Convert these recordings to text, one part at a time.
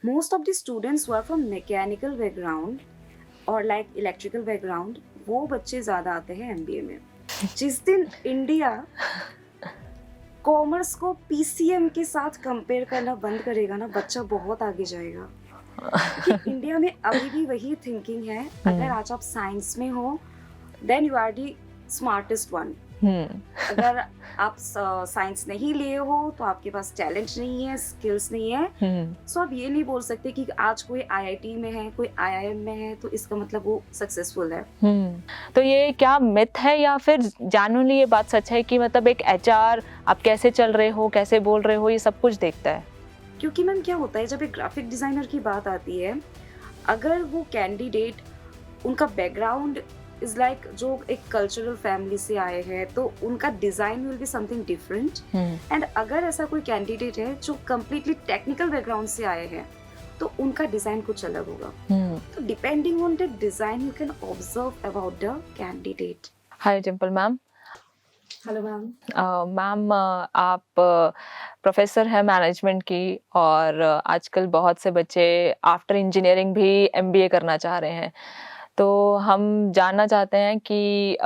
most of the students who are from mechanical background और like electrical background वो बच्चे ज्यादा आते हैं एमबीए में। जिस दिन इंडिया कॉमर्स को पीसीएम के साथ कंपेयर करना बंद करेगा ना, बच्चा बहुत आगे जाएगा। क्योंकि इंडिया में अभी भी वही थिंकिंग है, अगर आज आप साइंस में हो then you are the smartest one. अगर आप साइंस नहीं लिए हो तो आपके पास टैलेंट नहीं है, स्किल्स नहीं है। सो आप ये नहीं बोल सकते कि आज कोई आईआईटी में है, कोई आईआईएम में है तो इसका मतलब वो सक्सेसफुल है। तो ये क्या मिथ है या फिर जानूनी ये बात सच है कि मतलब एक एचआर आप कैसे चल रहे हो, कैसे बोल रहे हो, ये सब कुछ देखता है? क्योंकि मैम क्या होता है, जब एक ग्राफिक डिजाइनर की बात आती है, अगर वो कैंडिडेट उनका बैकग्राउंड इज लाइक जो एक कल्चरल फैमिली से आए हैं तो उनका design will be something different. And अगर ऐसा कोई कैंडिडेट है जो कम्प्लीटली टेक्निकल बैकग्राउंड से आए हैं तो उनका डिजाइन कुछ अलग होगा। तो depending on the design you can observe about the candidate. Hi Dimple ma'am. Hello ma'am. Ma'am आप प्रोफेसर हैं मैनेजमेंट की और आजकल बहुत से बच्चे आफ्टर इंजीनियरिंग भी एमबीए करना चाह रहे हैं। तो हम जानना चाहते हैं कि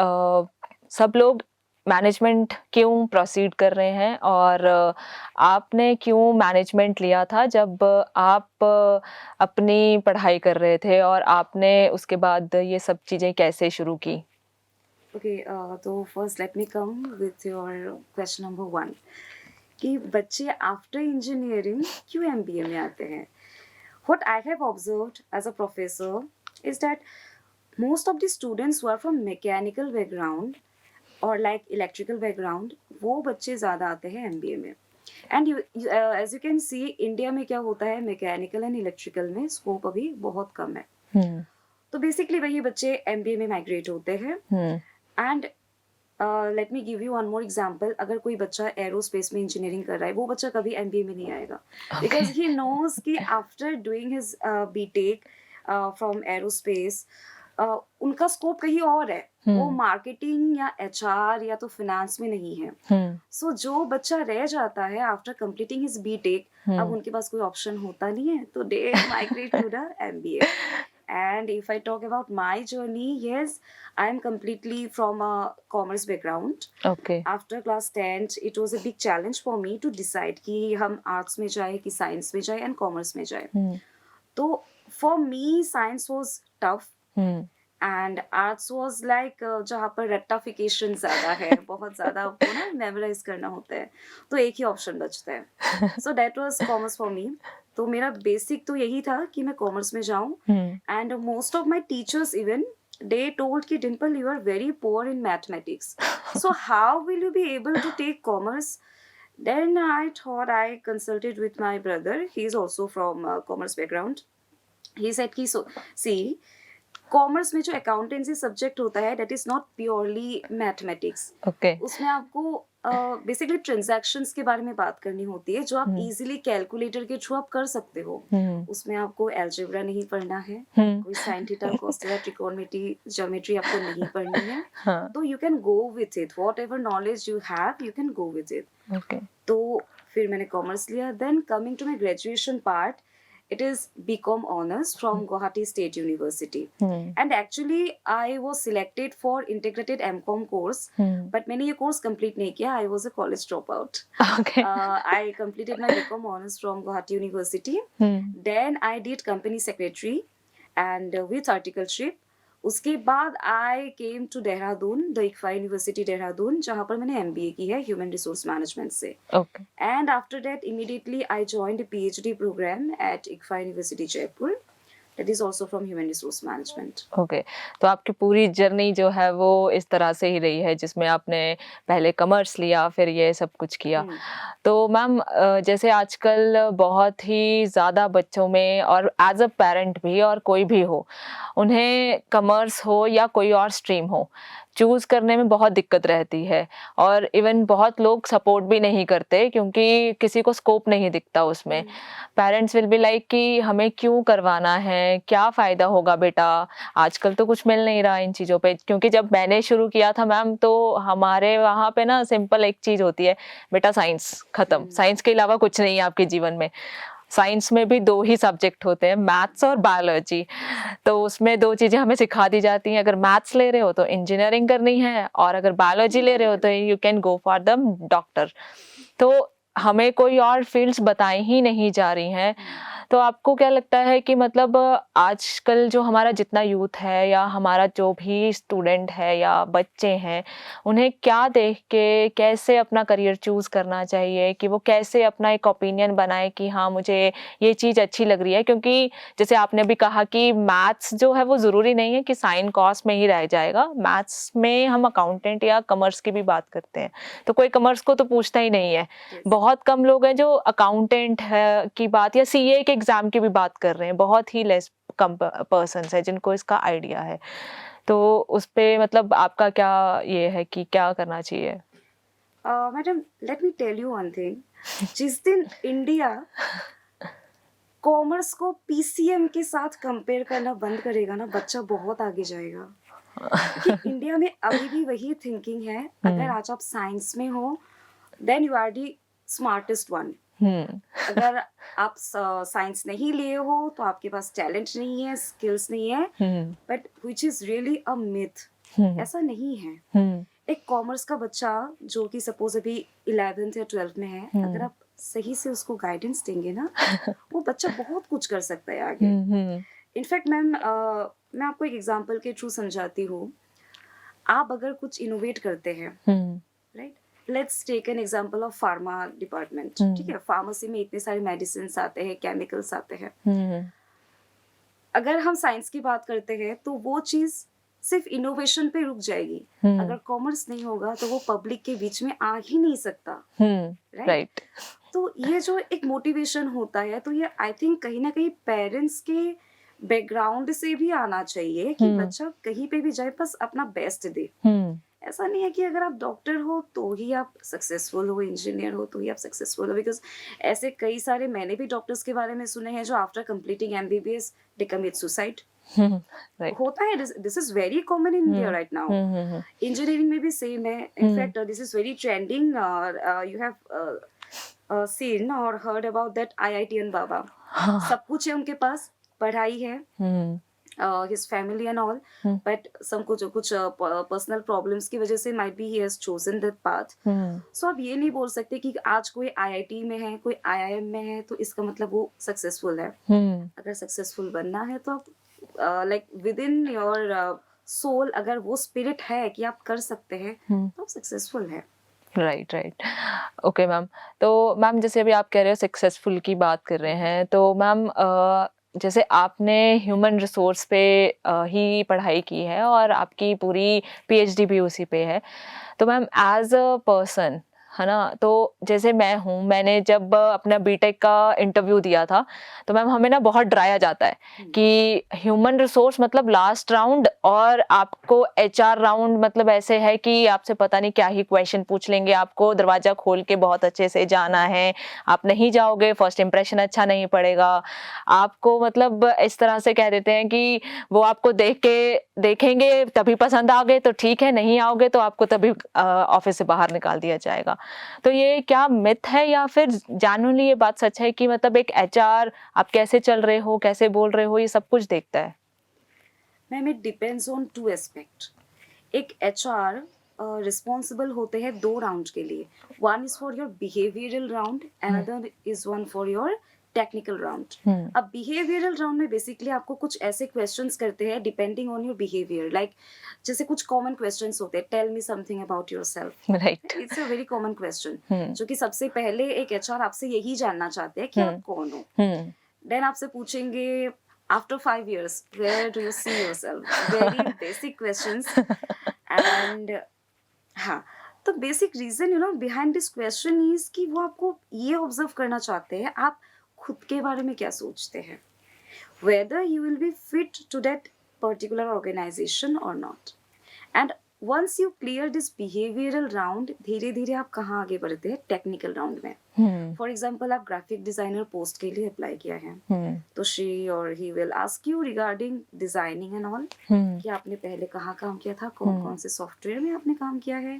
सब लोग मैनेजमेंट क्यों प्रोसीड कर रहे हैं और आपने क्यों मैनेजमेंट लिया था जब आप अपनी पढ़ाई कर रहे थे और आपने उसके बाद ये सब चीज़ें कैसे शुरू की? ओके, तो first let me come with your question number 1 कि बच्चे आफ्टर इंजीनियरिंग क्यों एमबीए में आते हैं। What I have observed as a professor is that most of the students who are from mechanical background और like electrical background वो बच्चे ज़्यादा आते हैं एमबीए में। And as you can see India में क्या होता है, मैकेनिकल एंड इलेक्ट्रिकल में स्कोप अभी बहुत कम है। तो बेसिकली वही बच्चे एमबीए में माइग्रेट होते हैं। And let me give you one more example, अगर कोई बच्चा एरोस्पेस में इंजीनियरिंग कर रहा है वो बच्चा कभी एमबीए में नहीं आएगा, बिकॉज ही नोज कि after doing his BTech from aerospace उनका स्कोप कहीं और है। वो मार्केटिंग या एचआर या तो फाइनेंस में नहीं है। सो जो बच्चा रह जाता है आफ्टर कंप्लीटिंग हिज बीटेक, अब उनके पास कोई ऑप्शन होता नहीं है तो they migrate to the MBA. And if I talk about my journey, yes, I am completely from a commerce background. Okay. After class 10th, it was a big challenge for me to decide कि हम arts में जाए कि science में जाए and commerce में जाए। तो for me science was tough and arts was like जहाँ पर रट्टाफिकेशन ज़्यादा है, बहुत ज़्यादा आपको ना मेमोराइज करना होता है, तो एक ही ऑप्शन बचता है। So that was commerce for me. तो मेरा बेसिक तो यही था कि मैं कॉमर्स में जाऊँ। And most of my teachers even they told ki Dimple, you are very poor in mathematics, so how will you be able to take commerce? Then I thought, I consulted with my brother, he is also from commerce background. He said ki so see, commerce में जो accountancy subject होता है that is not purely mathematics. उसमें आपको basically transactions के बारे में बात करनी होती है जो आप इजीली कैलकुलेटर के थ्रू आप कर सकते हो। उसमें आपको अलजेब्रा नहीं पढ़ना है, कोई sine theta cos theta trigonometry geometry आपको नहीं पढ़नी है। तो you can go with it, whatever knowledge you have you can go with it. तो फिर मैंने कॉमर्स लिया। Then coming to my graduation part, it is BCom honors from Guwahati State University. And actually I was selected for integrated MCom course, but मैंने ये course complete नहीं किया, I was a college dropout. Okay. I completed my BCom honors from Guwahati University. Then I did company secretary and with articleship. उसके बाद I came to Dehradun, the ICFAI university Dehradun, जहाँ पर मैंने MBA की है ह्यूमन रिसोर्स मैनेजमेंट से। And after that immediately I joined PhD programme at ICFAI university Jaipur, that is also from human resource management. Okay, तो आपकी पूरी जर्नी जो है वो इस तरह से ही रही है जिसमें आपने पहले कॉमर्स लिया फिर ये सब कुछ किया। तो मैम जैसे आजकल बहुत ही ज़्यादा बच्चों में और एज अ पेरेंट भी और कोई भी हो, उन्हें कॉमर्स हो या कोई और स्ट्रीम हो, चूज़ करने में बहुत दिक्कत रहती है और इवन बहुत लोग सपोर्ट भी नहीं करते क्योंकि किसी को स्कोप नहीं दिखता उसमें। पेरेंट्स विल बी लाइक कि हमें क्यों करवाना है, क्या फ़ायदा होगा बेटा, आजकल तो कुछ मिल नहीं रहा इन चीज़ों पे। क्योंकि जब मैंने शुरू किया था मैम तो हमारे वहाँ पे ना सिंपल एक चीज़ होती है, बेटा साइंस ख़त्म, साइंस के अलावा कुछ नहीं है आपके जीवन में। साइंस में भी 2 ही सब्जेक्ट होते हैं, मैथ्स और बायोलॉजी। तो उसमें 2 चीज़ें हमें सिखा दी जाती हैं, अगर मैथ्स ले रहे हो तो इंजीनियरिंग करनी है और अगर बायोलॉजी ले रहे हो तो you can go for the doctor. तो हमें कोई और फील्ड्स बताई ही नहीं जा रही हैं। तो आपको क्या लगता है कि मतलब आजकल जो हमारा जितना यूथ है या हमारा जो भी स्टूडेंट है या बच्चे हैं, उन्हें क्या देख के कैसे अपना करियर चूज़ करना चाहिए, कि वो कैसे अपना एक ओपिनियन बनाए कि हाँ, मुझे ये चीज़ अच्छी लग रही है? क्योंकि जैसे आपने भी कहा कि मैथ्स जो है वो ज़रूरी नहीं है कि साइन कॉस में ही रह जाएगा। मैथ्स में हम अकाउंटेंट या कॉमर्स की भी बात करते हैं, तो कोई कॉमर्स को तो पूछता ही नहीं है। Yes. बहुत कम लोग हैं जो अकाउंटेंट है की बात या सीए के एग्जाम की भी बात कर रहे हैं, बहुत ही लेस कम पर्सन्स है जिनको इसका आइडिया है। तो उस पे मतलब आपका क्या ये है कि क्या करना चाहिए? Madam, let me tell you one thing. जिस दिन इंडिया कॉमर्स को पीसीएम के साथ कंपेयर करना बंद करेगा ना, बच्चा बहुत आगे जाएगा। क्योंकि इंडिया में अभी भी वही थिंकिंग है, अगर आज आप साइंस में हो then you are the smartest one. अगर आप साइंस नहीं लिए हो तो आपके पास टैलेंट नहीं है, स्किल्स नहीं है, but which is really a myth. ऐसा नहीं है। एक कॉमर्स का बच्चा जो कि सपोज अभी 11th या 12th में है, अगर आप सही से उसको गाइडेंस देंगे ना, वो बच्चा बहुत कुछ कर सकता है आगे। इनफैक्ट मैम, मैं आपको एक एग्जांपल के थ्रू समझाती हूँ। आप अगर कुछ इनोवेट करते हैं, right, let's take an example of pharma department. ठीक है, फार्मेसी में इतने सारे मेडिसिन आते हैं, केमिकल्स आते हैं। अगर हम साइंस की बात करते हैं तो वो चीज सिर्फ इनोवेशन पे रुक जाएगी। अगर कॉमर्स नहीं होगा तो वो पब्लिक के बीच में आ ही नहीं सकता। राइट। तो ये जो एक मोटिवेशन होता है, तो ये आई थिंक कहीं ना कहीं पेरेंट्स के बैकग्राउंड से भी आना चाहिए कि बच्चा कहीं पे भी जाए बस अपना बेस्ट दे। ऐसा नहीं है कि अगर आप डॉक्टर हो तो ही आप सक्सेसफुल हो, इंजीनियर हो तो ही आप सक्सेसफुल हो, बिकॉज ऐसे कई सारे मैंने भी डॉक्टर्स के बारे में सुने हैं जो आफ्टर कंप्लीटिंग एमबीबीएस दे कमिट सुसाइड। होता है, this is very common in India right now. Engineering में भी सेम है। In fact this is very trending. You have seen और हर्ड अबाउट दैट आईआईटीएन बाबा। सब कुछ है उनके पास, पढ़ाई है, his family and all, but some कुछ personal problems की वजह से might be he has chosen that path. So आप ये नहीं बोल सकते कि आज कोई IIT में है, कोई IIM में है तो इसका मतलब वो सक्सेसफुल है। अगर सक्सेसफुल बनना है तो आप like within your soul अगर वो स्पिरिट है कि आप कर सकते हैं तो आप सक्सेसफुल है। राइट। ओके मैम, तो मैम जैसे अभी आप कह रहे हो सक्सेसफुल की बात कर रहे हैं, तो मैम जैसे आपने ह्यूमन रिसोर्स पे ही पढ़ाई की है और आपकी पूरी पीएचडी भी उसी पे है, तो मैम एज अ पर्सन है ना, तो जैसे मैं हूँ, मैंने जब अपना बीटेक का इंटरव्यू दिया था तो मैम हमें ना बहुत डराया जाता है कि ह्यूमन रिसोर्स मतलब लास्ट राउंड और आपको एचआर राउंड मतलब ऐसे है कि आपसे पता नहीं क्या ही क्वेश्चन पूछ लेंगे, आपको दरवाजा खोल के बहुत अच्छे से जाना है, आप नहीं जाओगे फर्स्ट इंप्रेशन अच्छा नहीं पड़ेगा, आपको मतलब इस तरह से कह देते हैं कि वो आपको देखेंगे तभी पसंद आओगे तो ठीक है, नहीं आओगे तो आपको तभी ऑफिस से बाहर निकाल दिया जाएगा। तो ये क्या मिथ है या फिर जेन्युइनली ये बात सच है कि मतलब एक एचआर आप कैसे चल रहे हो, कैसे बोल रहे हो, ये सब कुछ देखता है? Ma'am, it depends on 2 aspect. एक एचआर रिस्पॉन्सिबल होते हैं 2 राउंड के लिए। One is for your behavioural round, another is one for your technical round. अब बिहेवियरल राउंड में बेसिकली आपको कुछ ऐसे क्वेश्चंस करते हैं depending on your behaviour. Like जैसे कुछ कॉमन क्वेश्चंस होते हैं, tell me something about yourself. Right, it's a very common question जो कि सबसे पहले एक एचआर आपसे यही जानना चाहते हैं कि आप कौन हो। देन आपसे पूछेंगे after 5 years where do you see yourself, very basic questions. And हाँ, तो basic reason behind this question is कि वो आपको ये ऑब्जर्व करना चाहते हैं आप खुद के बारे में क्या सोचते हैं, whether you will be fit to that particular organization or not. And once you clear this behavioural round, धीरे धीरे आप कहाँ आगे बढ़ते हैं, टेक्निकल राउंड में. फॉर एग्जाम्पल आप ग्राफिक डिजाइनर पोस्ट के लिए अप्लाई किया है, तो शी और he will ask you regarding designing and all, कि आपने पहले कहाँ काम किया था, कौन कौन से सॉफ्टवेयर में आपने काम किया है.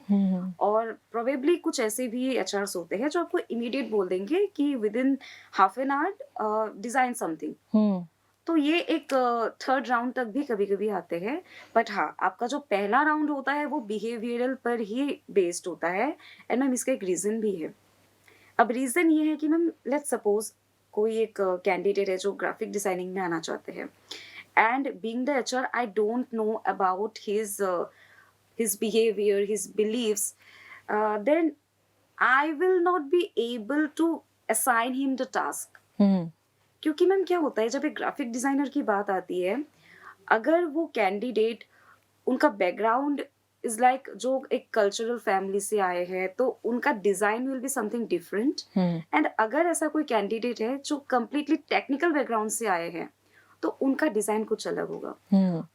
और प्रोबेबली कुछ ऐसे भी एचआरस होते हैं जो आपको इमीडिएट बोल देंगे कि with in half an hour design something. तो ये एक थर्ड राउंड तक भी कभी कभी आते हैं. बट हाँ, आपका जो पहला राउंड होता है वो बिहेवियरल पर ही बेस्ड होता है. एंड मैम इसका एक रीजन भी है. अब रीजन ये है कि मैम लेट्स सपोज कोई एक कैंडिडेट है जो ग्राफिक डिजाइनिंग में आना चाहते हैं, and being the HR I don't know about his behavior, his beliefs, then I will not be able to assign him the task. क्योंकि मैम क्या होता है, जब एक ग्राफिक डिजाइनर की बात आती है, अगर वो कैंडिडेट, उनका बैकग्राउंड इज लाइक जो एक कल्चरल फैमिली से आए हैं, तो उनका design will be something different. And अगर ऐसा कोई कैंडिडेट है जो कम्प्लीटली टेक्निकल बैकग्राउंड से आए हैं, तो उनका डिजाइन कुछ अलग होगा.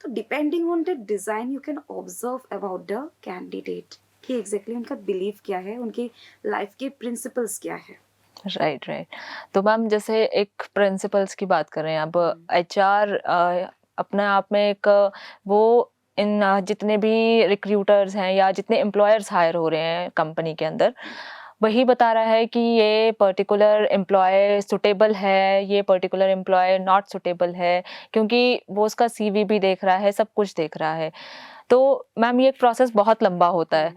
तो depending on the design you can observe about the candidate कि एग्जैक्टली उनका बिलीफ क्या है, उनके लाइफ के प्रिंसिपल्स क्या है. Right right. तो मैम जैसे एक प्रिंसिपल्स की बात कर रहे हैं, अब एचआर अपने आप में एक वो इन जितने भी रिक्रूटर्स हैं या जितने एम्प्लॉयर्स हायर हो रहे हैं कंपनी के अंदर, वही बता रहा है कि ये पर्टिकुलर एम्प्लॉय सुटेबल है, ये पर्टिकुलर एम्प्लॉय नॉट सुटेबल है, क्योंकि वो उसका सीवी भी देख रहा है, सब कुछ देख रहा है. तो मैम ये एक प्रोसेस बहुत लंबा होता है.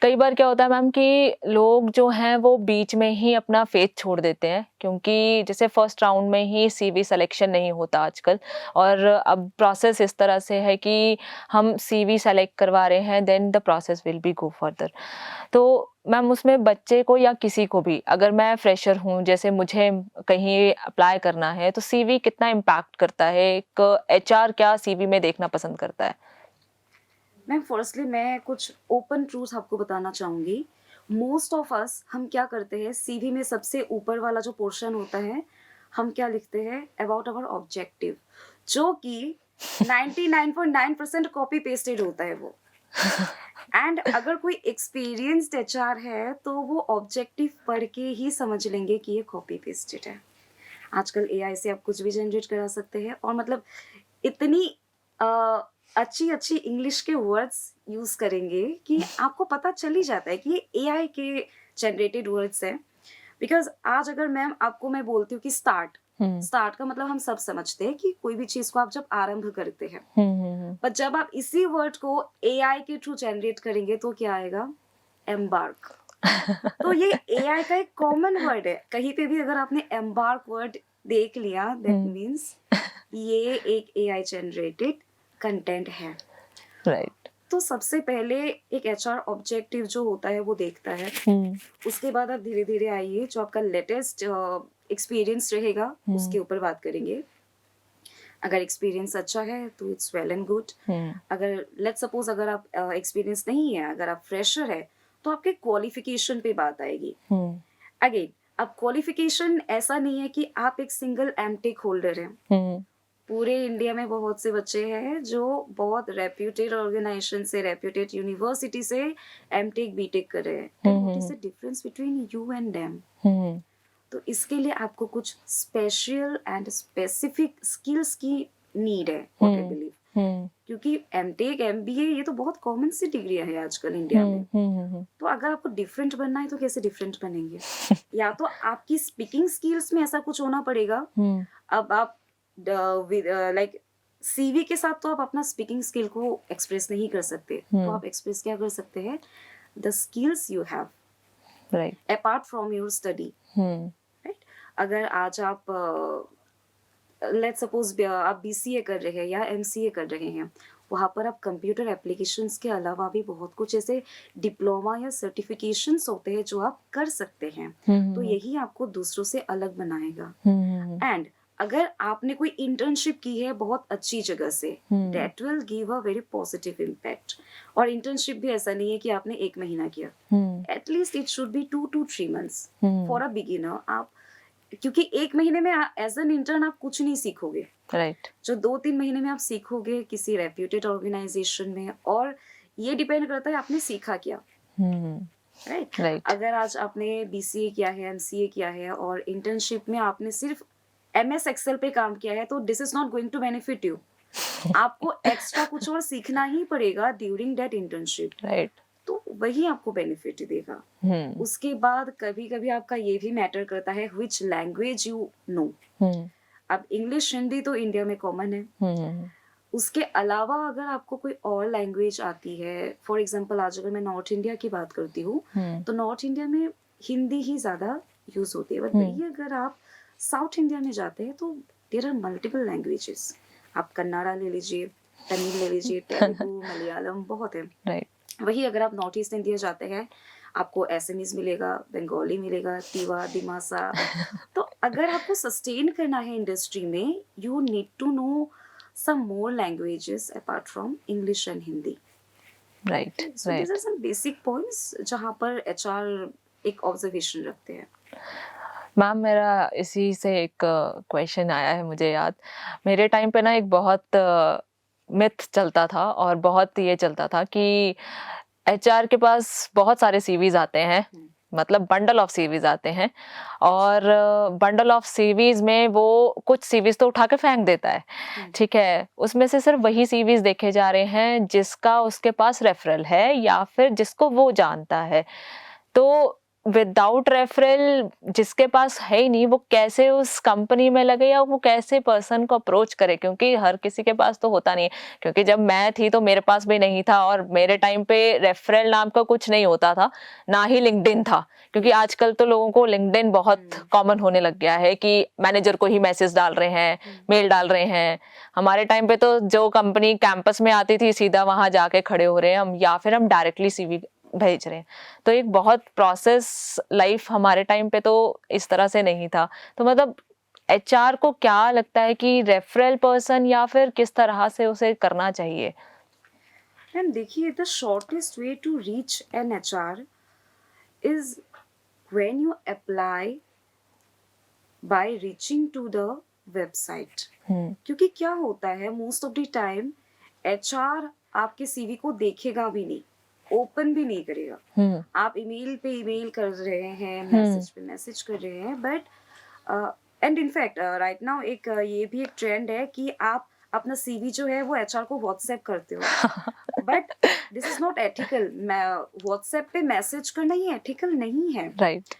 कई बार क्या होता है मैम कि लोग जो हैं वो बीच में ही अपना फेथ छोड़ देते हैं, क्योंकि जैसे फर्स्ट राउंड में ही सीवी सिलेक्शन नहीं होता आजकल, और अब प्रोसेस इस तरह से है कि हम सीवी सेलेक्ट करवा रहे हैं, then the process will be go further. तो मैम उसमें बच्चे को या किसी को भी, अगर मैं फ्रेशर हूँ, जैसे मुझे कहीं अप्लाई करना है, तो सीवी कितना इम्पैक्ट करता है, एक एचआर क्या सीवी में देखना पसंद करता है? मैम फर्स्टली मैं कुछ ओपन ट्रूथ आपको बताना चाहूँगी. मोस्ट ऑफ अस, हम क्या करते हैं, सीवी में सबसे ऊपर वाला जो पोर्शन होता है, हम क्या लिखते हैं, अबाउट आवर ऑब्जेक्टिव, जो कि 99.9% कॉपी पेस्टेड होता है वो. एंड अगर कोई एक्सपीरियंस्ड एचआर है तो वो ऑब्जेक्टिव पढ़ के ही समझ लेंगे कि ये कॉपी पेस्टेड है. आजकल एआई से आप कुछ भी जनरेट करा सकते हैं, और मतलब इतनी अच्छी अच्छी इंग्लिश के वर्ड्स यूज करेंगे कि आपको पता चल ही जाता है कि ये एआई के जनरेटेड वर्ड्स हैं. बिकॉज आज अगर मैम आपको मैं बोलती हूँ कि स्टार्ट का मतलब हम सब समझते हैं कि कोई भी चीज को आप जब आरंभ करते हैं, पर जब आप इसी वर्ड को एआई के थ्रू जनरेट करेंगे तो क्या आएगा, एम्बार्क. तो ये एआई का एक कॉमन वर्ड है. कहीं पे भी अगर आपने एम्बार्क वर्ड देख लिया, दैट मीन्स ये एक एआई जनरेटेड कंटेंट है. राइट. तो सबसे पहले एक एचआर ऑब्जेक्टिव जो होता है वो देखता है. उसके बाद आप धीरे धीरे आइए, जो आपका लेटेस्ट एक्सपीरियंस रहेगा उसके ऊपर बात करेंगे. अगर एक्सपीरियंस अच्छा है तो इट्स वेल एंड गुड. अगर लेट्स सपोज अगर आप एक्सपीरियंस नहीं है, अगर आप फ्रेशर है, तो आपके क्वालिफिकेशन पे बात आएगी. अगेन, अब क्वालिफिकेशन ऐसा नहीं है कि आप एक सिंगल एमटेक होल्डर हैं. पूरे इंडिया में बहुत से बच्चे हैं जो बहुत रेप्यूटेड ऑर्गेनाइजेशन से, रेप्यूटेड यूनिवर्सिटी से एमटेक बीटेक कर रहे हैं. What is the difference between you and them? तो इसके लिए आपको कुछ स्पेशल एंड स्पेसिफिक स्किल्स की नीड है, व्हाट आई बिलीव. क्योंकि एमटेक एमबीए ये तो बहुत कॉमन सी डिग्रियां है आजकल इंडिया में. तो अगर आपको डिफरेंट बनना है तो कैसे डिफरेंट बनेंगे? या तो आपकी स्पीकिंग स्किल्स में ऐसा कुछ होना पड़ेगा. अब आप लाइक सीवी के साथ तो आप अपना स्पीकिंग स्किल को एक्सप्रेस नहीं कर सकते. तो आप एक्सप्रेस क्या कर सकते हैं, the skills you have, right, apart from your study. Right. अगर आज आप लेट्स सपोज आप बीसीए कर रहे हैं या एमसीए कर रहे हैं, वहाँ पर आप कंप्यूटर एप्लीकेशंस के अलावा भी बहुत कुछ ऐसे डिप्लोमा या सर्टिफिकेशंस होते हैं जो आप कर सकते हैं. तो यही आपको दूसरों से अलग बनाएगा. एंड अगर आपने कोई इंटर्नशिप की है बहुत अच्छी जगह से, that will give a very positive impact. और इंटर्नशिप भी ऐसा नहीं है कि आपने 1 महीना किया, at least it should be 2 to 3 months for a beginner. आप, क्योंकि 1 महीने में एज एन इंटर्न आप कुछ नहीं सीखोगे. राइट. जो 2-3 महीने में आप सीखोगे किसी रेप्यूटेड ऑर्गेनाइजेशन में, और ये डिपेंड करता है आपने सीखा क्या, राइट। राइट। अगर आज आपने BCA किया है, MCA किया है और इंटर्नशिप में आपने सिर्फ MS एक्सेल पे काम किया है, तो this is not going to benefit you. आपको एक्स्ट्रा कुछ और सीखना ही पड़ेगा ड्यूरिंग दैट इंटर्नशिप, राइट। तो वही आपको बेनिफिट देगा। उसके बाद कभी कभी आपका ये भी मैटर करता है विच लैंग्वेज यू नो। अब इंग्लिश हिंदी तो इंडिया में कॉमन है, उसके अलावा अगर आपको कोई और लैंग्वेज आती है, फॉर एग्जांपल आज अगर मैं नॉर्थ इंडिया की बात करती हूँ तो नॉर्थ इंडिया में हिंदी ही ज़्यादा यूज होती है, बट वही अगर आप साउथ इंडिया में जाते हैं तो देयर आर मल्टीपल लैंग्वेजेस। आप कन्नड़ा ले लीजिए, तमिल ले लीजिए, तेलुगु, मलयालम, बहुत है। राइट। वही अगर आप नॉर्थ ईस्ट इंडिया जाते हैं, आपको एसएमीज मिलेगा, बंगाली मिलेगा, तिवा, दिमासा। तो अगर आपको सस्टेन करना है इंडस्ट्री में, you need to know some more languages apart from English and Hindi. Right. So these are some basic points जहाँ पर HR एक observation रखते हैं। मैम मेरा इसी से एक क्वेश्चन आया है मुझे याद। मेरे टाइम पे ना एक बहुत मिथ चलता था और बहुत ये चलता था कि HR के पास बहुत सारे सीवीज आते हैं, मतलब बंडल ऑफ सीवीज आते हैं, और बंडल ऑफ सीवीज में वो कुछ सीवीज तो उठा के फेंक देता है, ठीक है। उसमें से सिर्फ वही सीवीज देखे जा रहे हैं जिसका उसके पास रेफरल है या फिर जिसको वो जानता है। तो विदाउट रेफरल जिसके पास है ही नहीं, वो कैसे उस कंपनी में लगे या वो कैसे पर्सन को अप्रोच करे, क्योंकि हर किसी के पास तो होता नहीं है। क्योंकि जब मैं थी तो मेरे पास भी नहीं था, और मेरे टाइम पे रेफरल नाम का कुछ नहीं होता था, ना ही लिंक्डइन था। क्योंकि आजकल तो लोगों को लिंक्डइन बहुत कॉमन होने लग गया है कि मैनेजर को ही मैसेज डाल रहे हैं, मेल डाल रहे हैं। हमारे टाइम पे तो जो कंपनी कैंपस में आती थी सीधा वहां जाके खड़े हो रहे हैं हम, या फिर हम डायरेक्टली CV भेज रहे हैं। तो एक बहुत प्रोसेस लाइफ हमारे टाइम पे तो इस तरह से नहीं था। तो मतलब HR को क्या लगता है कि रेफरल पर्सन या फिर किस तरह से उसे करना चाहिए? मैम देखिए, the shortest way to reach an HR is when you apply by reaching to the website. क्योंकि क्या होता है, most of the time HR आपके CV को देखेगा भी नहीं, ओपन भी नहीं करेगा। आप ईमेल पे ईमेल कर रहे हैं, मैसेज पे मैसेज कर रहे हैं, but and in fact right now एक ये भी एक ट्रेंड है कि आप अपना CV जो है वो HR को व्हाट्सएप करते हो, but this is not ethical. WhatsApp पे मैसेज करना ही एथिकल नहीं है। राइट।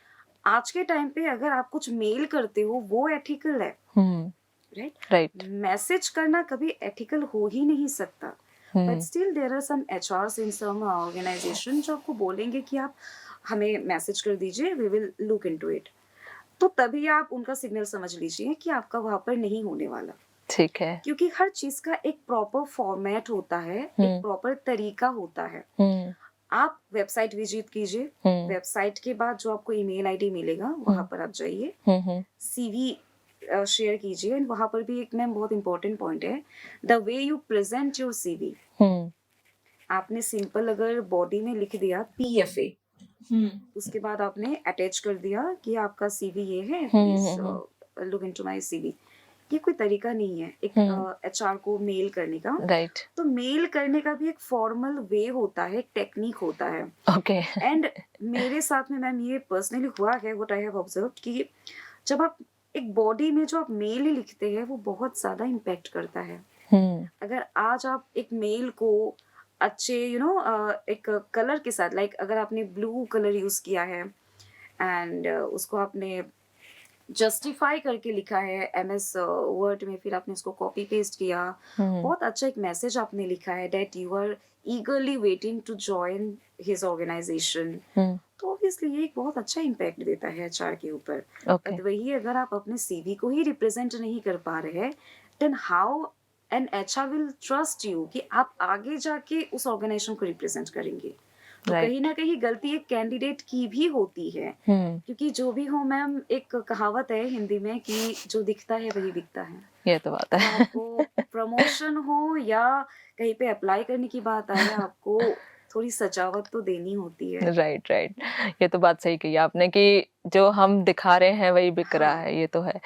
आज के टाइम पे अगर आप कुछ मेल करते हो वो एथिकल है, राइट। राइट। मैसेज करना कभी एथिकल हो ही नहीं सकता। But still there are some HRs in some organization जो आपको बोलेंगे कि आप हमें मैसेज कर दीजिए, we will look into it. तो तभी आप उनका सिग्नल समझ लीजिए कि आपका वहां पर नहीं होने वाला, ठीक है। क्योंकि हर चीज का एक प्रॉपर फॉर्मेट होता है, एक प्रॉपर तरीका होता है। आप वेबसाइट विजिट कीजिए, वेबसाइट के बाद जो आपको ईमेल आईडी मिलेगा वहां पर आप जाइए, CV शेयर कीजिए। एंड वहां पर भी एक मैम बहुत इंपॉर्टेंट पॉइंट है, the way you present your CV। आपने सिंपल अगर बॉडी में लिख दिया PFA, उसके बाद आपने अटैच कर दिया कि आपका CV ये है, please look into my CV, ये कोई तरीका नहीं है एक HR को मेल करने का। राइट। तो मेल करने का भी एक फॉर्मल वे होता है, एक टेक्निक होता है। ओके। एंड मेरे साथ में मैम ये पर्सनली हुआ है, व्हाट आई हैव ऑब्जर्व्ड, कि जब आप एक बॉडी में जो आप मेल लिखते हैं वो बहुत ज्यादा इम्पैक्ट करता है। अगर आज आप एक मेल को अच्छे एक कलर के साथ, लाइक अगर आपने ब्लू कलर यूज किया है एंड उसको आपने जस्टिफाई करके लिखा है MS वर्ड में, फिर आपने उसको कॉपी पेस्ट किया, बहुत अच्छा एक मैसेज आपने लिखा है that you are eagerly waiting to join his organization, तो ऑब्वियसली ये एक बहुत अच्छा इम्पैक्ट देता है HR के ऊपर। ओके। वही अगर आप अपने CV को ही रिप्रेजेंट नहीं कर पा रहे हैं, then how an HR will trust you कि आप आगे जाके उस ऑर्गेनाइजेशन को रिप्रेजेंट करेंगे। तो कहीं ना कहीं गलती एक कैंडिडेट की भी होती है, क्योंकि जो भी हो मैम, एक कहावत है हिंदी में कि जो दिखता है वही बिकता है। ये तो बात है। आपको प्रमोशन हो या कहीं पे अप्लाई करने की बात आए, आपको थोड़ी सजावट तो देनी होती है। राइट राइट, ये तो बात सही कही आपने कि जो हम दिखा रहे हैं वही बिक रहा हाँ। है, ये तो है।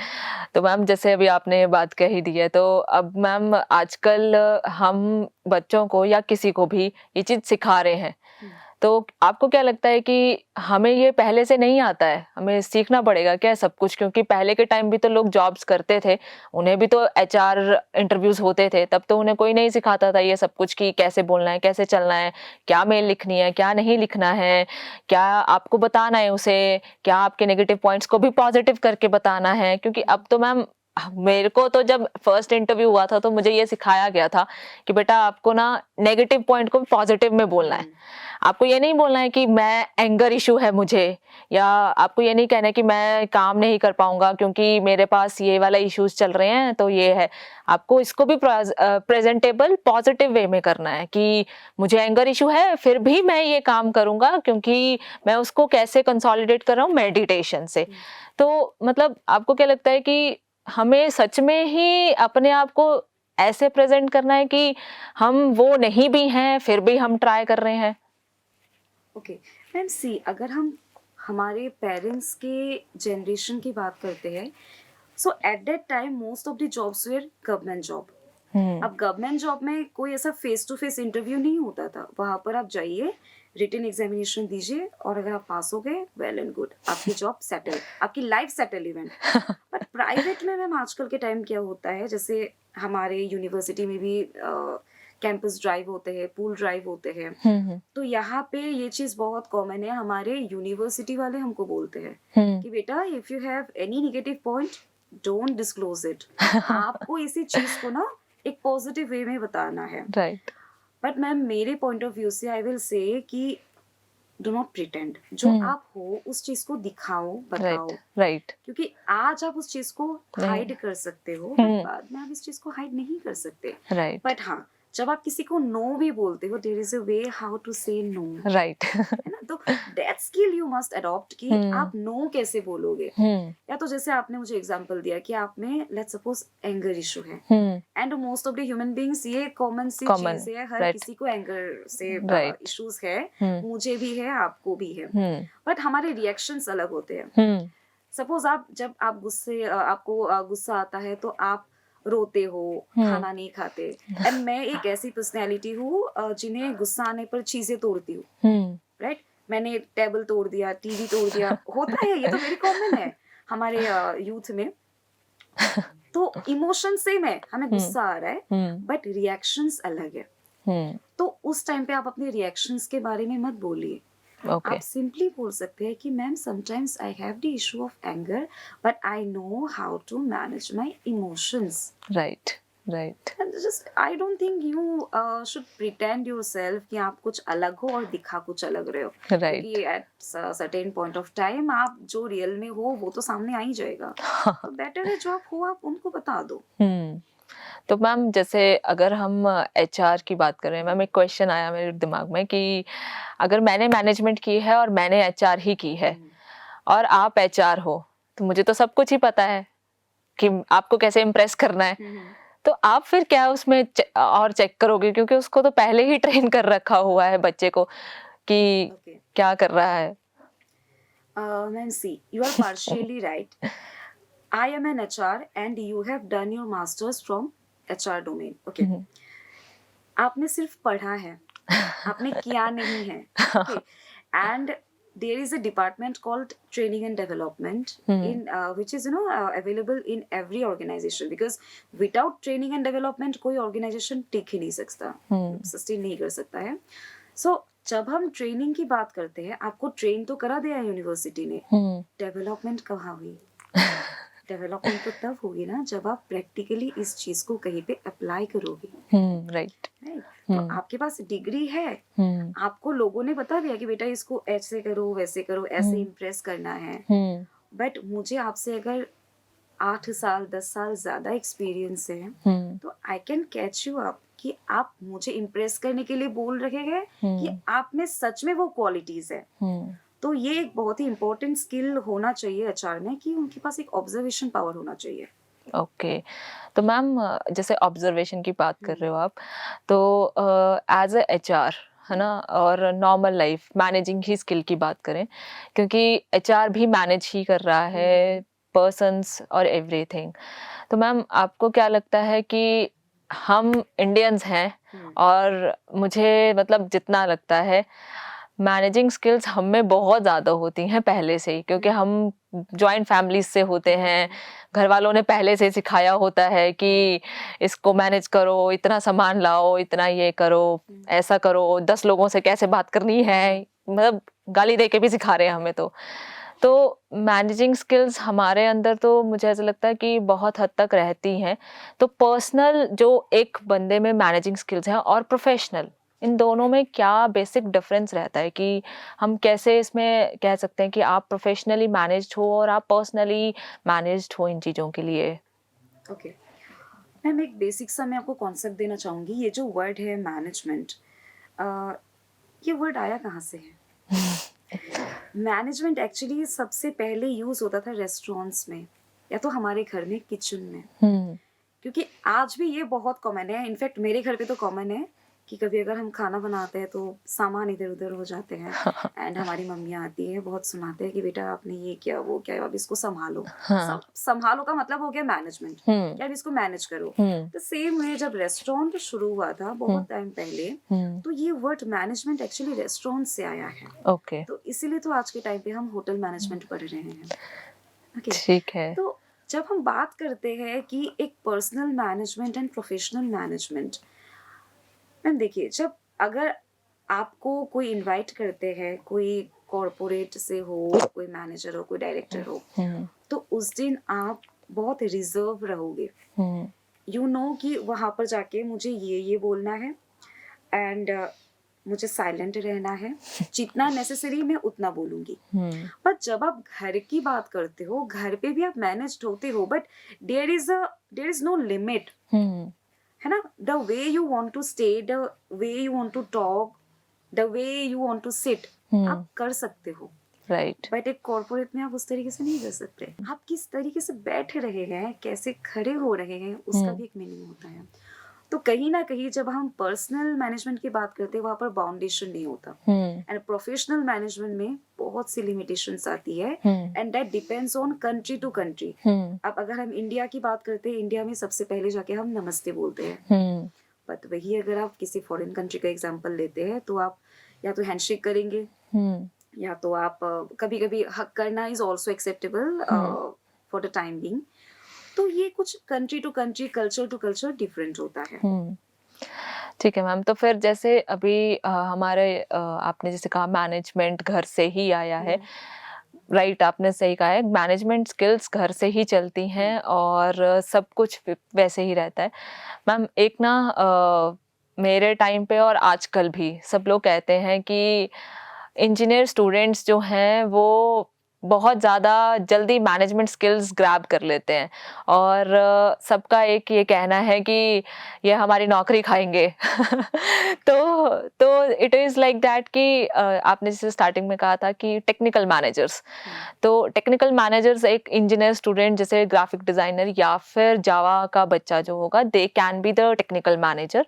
तो मैम जैसे अभी आपने ये बात कह ही दी है, तो अब मैम आजकल हम बच्चों को या किसी को भी ये चीज़ सिखा रहे हैं, हम्म। तो आपको क्या लगता है कि हमें ये पहले से नहीं आता है, हमें सीखना पड़ेगा क्या सब कुछ? क्योंकि पहले के टाइम भी तो लोग जॉब्स करते थे, उन्हें भी तो एचआर इंटरव्यूज होते थे, तब तो उन्हें कोई नहीं सिखाता था ये सब कुछ कि कैसे बोलना है, कैसे चलना है, क्या मेल लिखनी है, क्या नहीं लिखना है, क्या आपको बताना है उसे, क्या आपके नेगेटिव पॉइंट्स को भी पॉजिटिव करके बताना है। क्योंकि अब तो मैम मेरे को तो जब फर्स्ट इंटरव्यू हुआ था तो मुझे ये सिखाया गया था कि बेटा आपको ना नेगेटिव पॉइंट को पॉजिटिव में बोलना है। आपको ये नहीं बोलना है कि मैं एंगर इशू है मुझे, या आपको ये नहीं कहना है कि मैं काम नहीं कर पाऊंगा क्योंकि मेरे पास ये वाला इश्यूज चल रहे हैं, तो ये है। आपको इसको भी प्रेजेंटेबल पॉजिटिव वे में करना है कि मुझे एंगर इशू है, फिर भी मैं ये काम करूंगा क्योंकि मैं उसको कैसे कंसोलिडेट कर रहा हूँ, मेडिटेशन से। तो मतलब आपको क्या लगता है कि हमें सच में ही अपने आप को ऐसे प्रेजेंट करना है कि हम वो नहीं भी हैं फिर भी हम ट्राई कर रहे हैं? ओके मैम, सी अगर हम हमारे पेरेंट्स के जनरेशन की बात करते हैं, so at that time most of the jobs were government job. अब गवर्नमेंट जॉब में कोई ऐसा फेस टू फेस इंटरव्यू नहीं होता था, वहां पर आप जाइए, रिटन एग्जामिनेशन दीजिए, और अगर आप पास हो गए, वेल एंड गुड, आपकी जॉब सेटल, आपकी life settle event. But private में मैम आजकल के टाइम क्या होता है, जैसे हमारे यूनिवर्सिटी में भी कैंपस ड्राइव होते हैं, पूल ड्राइव होते हैं, तो यहाँ पे ये चीज बहुत कॉमन है। हमारे यूनिवर्सिटी वाले हमको बोलते हैं कि बेटा if you have any negative point, don't disclose it. आपको इसी चीज को ना एक पॉजिटिव वे में बताना है। राइट बट मैम मेरे पॉइंट ऑफ व्यू से आई विल से कि डू नॉट प्रिटेंड, जो आप हो उस चीज को दिखाओ, बताओ। राइट राइट क्योंकि आज आप उस चीज को हाइड कर सकते हो, बट बाद में आप इस चीज को हाइड नहीं कर सकते। राइट बट हाँ, जब आप किसी को नो भी बोलते हो, there is a way how to say no, right है ना? तो that skill you must adopt कि आप नो कैसे बोलोगे। या तो जैसे आपने मुझे एग्जांपल दिया कि आप में लेट्स सपोज एंगर इशू है, and most of the human beings, ये कॉमन सी Common, चीज है, हर right. किसी को एंगर से Right. इश्यूज है, मुझे भी है, आपको भी है, बट हमारे रिएक्शंस अलग होते हैं। सपोज आप जब आप आपको गुस्सा आता है तो आप रोते हो, खाना नहीं खाते। एंड मैं एक ऐसी पर्सनैलिटी हूँ जिन्हें गुस्सा आने पर चीजें तोड़ती हूँ, राइट? मैंने टेबल तोड़ दिया, टीवी तोड़ दिया, होता है, ये तो वेरी कॉमन है हमारे यूथ में। तो इमोशन सेम है, हमें गुस्सा आ रहा है, बट रिएक्शंस अलग है। तो उस टाइम पे आप अपने रिएक्शंस के बारे में मत बोलिए। Okay. आप सिंपली बोल सकते हैं कि ma'am sometimes I have the issue of anger, but I know how to manage my emotions. Right right just I don't think you should pretend yourself कि आप कुछ अलग हो और दिखा कुछ अलग रहे हो। राइट क्योंकि at certain point of time आप जो रियल में हो वो तो सामने आ ही जाएगा। तो बेटर है जो आप हो आप उनको बता दो। तो मैम जैसे अगर हम एचआर की बात करें, मैम एक क्वेश्चन आया मेरे दिमाग में कि अगर मैंने मैनेजमेंट की है और मैंने एचआर ही की है और आप एचआर हो, तो मुझे तो सब कुछ ही पता है कि आपको कैसे इम्प्रेस करना है, तो आप फिर क्या उसमें और चेक करोगे? क्योंकि उसको तो पहले ही ट्रेन कर रखा हुआ है बच्चे को कि क्या कर रहा है। Ma'am see you are partially right. I am an HR and you have done your masters from HR domain. Okay. आपने सिर्फ पढ़ा है, आपने किया नहीं है. Okay. And there is a department called training and development in which is available in every organization, because without training and development कोई organization टिक ही नहीं सकता, sustain नहीं कर सकता है. So जब हम ट्रेनिंग की बात करते हैं, आपको ट्रेन तो करा दिया यूनिवर्सिटी ने, डेवलपमेंट कहाँ हुई? डेवलपमेंट तो तब होगी ना जब आप प्रैक्टिकली इस चीज को कहीं पे अप्लाई करोगे। राइट तो आपके पास डिग्री है, आपको लोगों ने बता दिया कि बेटा इसको ऐसे करो, वैसे करो, ऐसे इम्प्रेस करना है। बट मुझे आपसे अगर 8 साल 10 साल ज्यादा एक्सपीरियंस है, तो I can catch you up कि आप मुझे इम्प्रेस करने के लिए बोल रहे हैं कि आप में सच में वो क्वालिटीज है। तो ये एक बहुत ही इम्पोर्टेंट स्किल होना चाहिए एचआर में कि उनके पास एक ऑब्जर्वेशन पावर होना चाहिए। ओके तो मैम जैसे ऑब्जर्वेशन की बात कर रहे हो आप, तो एज ए एचआर है ना, और नॉर्मल लाइफ मैनेजिंग ही स्किल की बात करें, क्योंकि एचआर भी मैनेज ही कर रहा है पर्सन्स और एवरीथिंग। तो मैम आपको क्या लगता है कि हम इंडियंस हैं और मुझे मतलब जितना लगता है मैनेजिंग स्किल्स हम में बहुत ज़्यादा होती हैं पहले से ही, क्योंकि हम जॉइंट फैमिलीज से होते हैं, घर वालों ने पहले से सिखाया होता है कि इसको मैनेज करो, इतना सामान लाओ, इतना ये करो, ऐसा करो, 10 लोगों से कैसे बात करनी है, मतलब गाली दे के भी सिखा रहे हैं हमें। तो मैनेजिंग स्किल्स हमारे अंदर तो मुझे ऐसा लगता है कि बहुत हद तक रहती हैं। तो पर्सनल जो एक बंदे में मैनेजिंग स्किल्स हैं और प्रोफेशनल, इन दोनों में क्या बेसिक डिफरेंस रहता है कि हम कैसे इसमें कह सकते हैं कि आप प्रोफेशनली मैनेज्ड हो और आप पर्सनली मैनेज्ड हो इन चीज़ों के लिए? ओके मैम, एक बेसिक सा मैं आपको कॉन्सेप्ट देना चाहूँगी। ये जो वर्ड है मैनेजमेंट, ये वर्ड आया कहाँ से है? मैनेजमेंट एक्चुअली सबसे पहले यूज़ होता था रेस्टोरेंट्स में या तो हमारे घर में किचन में, क्योंकि आज भी ये बहुत कॉमन है। इनफैक्ट मेरे घर पे तो कॉमन है कि कभी अगर हम खाना बनाते हैं तो सामान इधर उधर हो जाते हैं एंड हमारी मम्मियाँ आती है, बहुत सुनाते हैं कि बेटा आपने ये किया वो क्या, अब इसको संभालो। संभालो का मतलब हो गया मैनेजमेंट, कि अब इसको मैनेज करो। तो सेम वे जब रेस्टोरेंट शुरू हुआ था बहुत टाइम पहले, तो ये वर्ड मैनेजमेंट एक्चुअली रेस्टोरेंट से आया है। ओके, तो इसीलिए तो आज के टाइम पे हम होटल मैनेजमेंट पढ़ रहे हैं। ओके, ठीक है। तो जब हम बात करते हैं कि एक personal management and professional management, ma'am देखिए, जब अगर आपको कोई इनवाइट करते हैं, कोई कॉरपोरेट से हो, कोई मैनेजर हो, कोई डायरेक्टर हो, तो उस दिन आप बहुत रिजर्व रहोगे। यू नो कि वहाँ पर जाके मुझे ये बोलना है एंड मुझे साइलेंट रहना है, जितना नेसेसरी मैं उतना बोलूंगी। पर जब आप घर की बात करते हो, घर पे भी आप मैनेज्ड होते हो, but there is no limit, है ना? The way you want to stay, the way you want to talk, the way you want to sit, आप कर सकते हो। राइट। बट एक कॉर्पोरेट में आप उस तरीके से नहीं कर सकते। आप किस तरीके से बैठ रहे हैं, कैसे खड़े हो रहे हैं, उसका भी एक मीनिंग होता है। तो कहीं ना कहीं जब हम पर्सनल मैनेजमेंट की बात करते हैं, वहां पर बाउंडेशन नहीं होता। एंड प्रोफेशनल मैनेजमेंट में बहुत सी लिमिटेशंस आती है and that depends on country to country. अब अगर हम इंडिया की बात करते हैं, इंडिया में सबसे पहले जाके हम नमस्ते बोलते हैं। बट वही अगर आप किसी फॉरेन कंट्री का एग्जांपल लेते हैं, तो आप या तो हैंडशेक करेंगे, या तो आप कभी कभी हक करना is also acceptable for the time being. तो ये कुछ country to country, culture to culture different होता है। ठीक है मैम, तो फिर जैसे अभी हमारे आपने जैसे कहा मैनेजमेंट घर से ही आया है, राइट, आपने सही कहा है, मैनेजमेंट स्किल्स घर से ही चलती हैं और सब कुछ वैसे ही रहता है। मैम एक ना मेरे टाइम पे और आजकल भी सब लोग कहते हैं कि इंजीनियर स्टूडेंट्स जो हैं वो बहुत ज़्यादा जल्दी मैनेजमेंट स्किल्स ग्रैब कर लेते हैं और सबका एक ये कहना है कि ये हमारी नौकरी खाएंगे। तो इट इज़ लाइक दैट कि आपने जैसे स्टार्टिंग में कहा था कि टेक्निकल मैनेजर्स, तो टेक्निकल मैनेजर्स एक इंजीनियर स्टूडेंट जैसे ग्राफिक डिज़ाइनर या फिर जावा का बच्चा जो होगा, they can be the technical manager.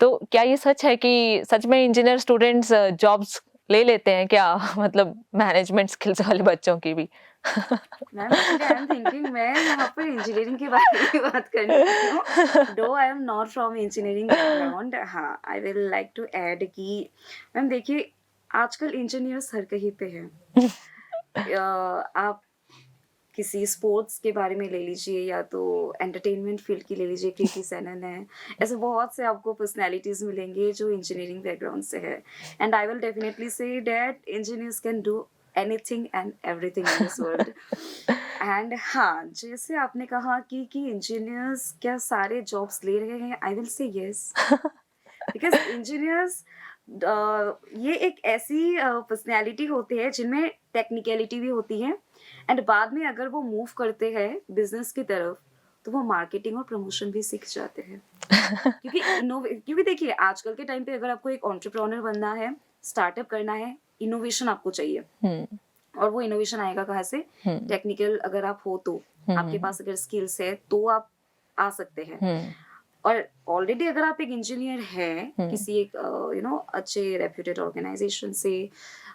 तो क्या ये सच है कि सच में इंजीनियर स्टूडेंट्स जॉब्स ले लेते हैं क्या, मतलब मैनेजमेंट स्किल्स वाले बच्चों की भी? Ma'am actually I am thinking मैं यहाँ पर इंजीनियरिंग के बारे में बात करने वाली हूँ। Though I am not from engineering background. हाँ, I will like to add कि मैम देखिए, आजकल इंजीनियर्स हर कहीं पे हैं। आप किसी स्पोर्ट्स के बारे में ले लीजिए, या तो एंटरटेनमेंट फील्ड की ले लीजिए, कृति सेनन है, ऐसे बहुत से आपको पर्सनैलिटीज मिलेंगे जो इंजीनियरिंग बैकग्राउंड से है। And I will definitely say that engineers can do anything and everything in this world. And हाँ, जैसे आपने कहा कि इंजीनियर्स क्या सारे जॉब्स ले रहे हैं, I will say yes, because engineers ये एक ऐसी पर्सनैलिटी होती है जिनमें टेक्निकलिटी भी होती है, एंड बाद में अगर वो मूव करते हैं बिजनेस की तरफ, तो वो मार्केटिंग और प्रमोशन भी सीख जाते हैं। क्योंकि देखिए, आजकल के टाइम पे अगर आपको एक एंटरप्रेन्योर बनना है, स्टार्टअप करना है, इनोवेशन आपको चाहिए। और वो इनोवेशन आएगा कहाँ से? टेक्निकल अगर आप हो तो, आपके पास अगर स्किल्स है तो आप आ सकते हैं। और ऑलरेडी अगर आप एक इंजीनियर हैं किसी एक अच्छे रेप्यूटेड ऑर्गेनाइजेशन से,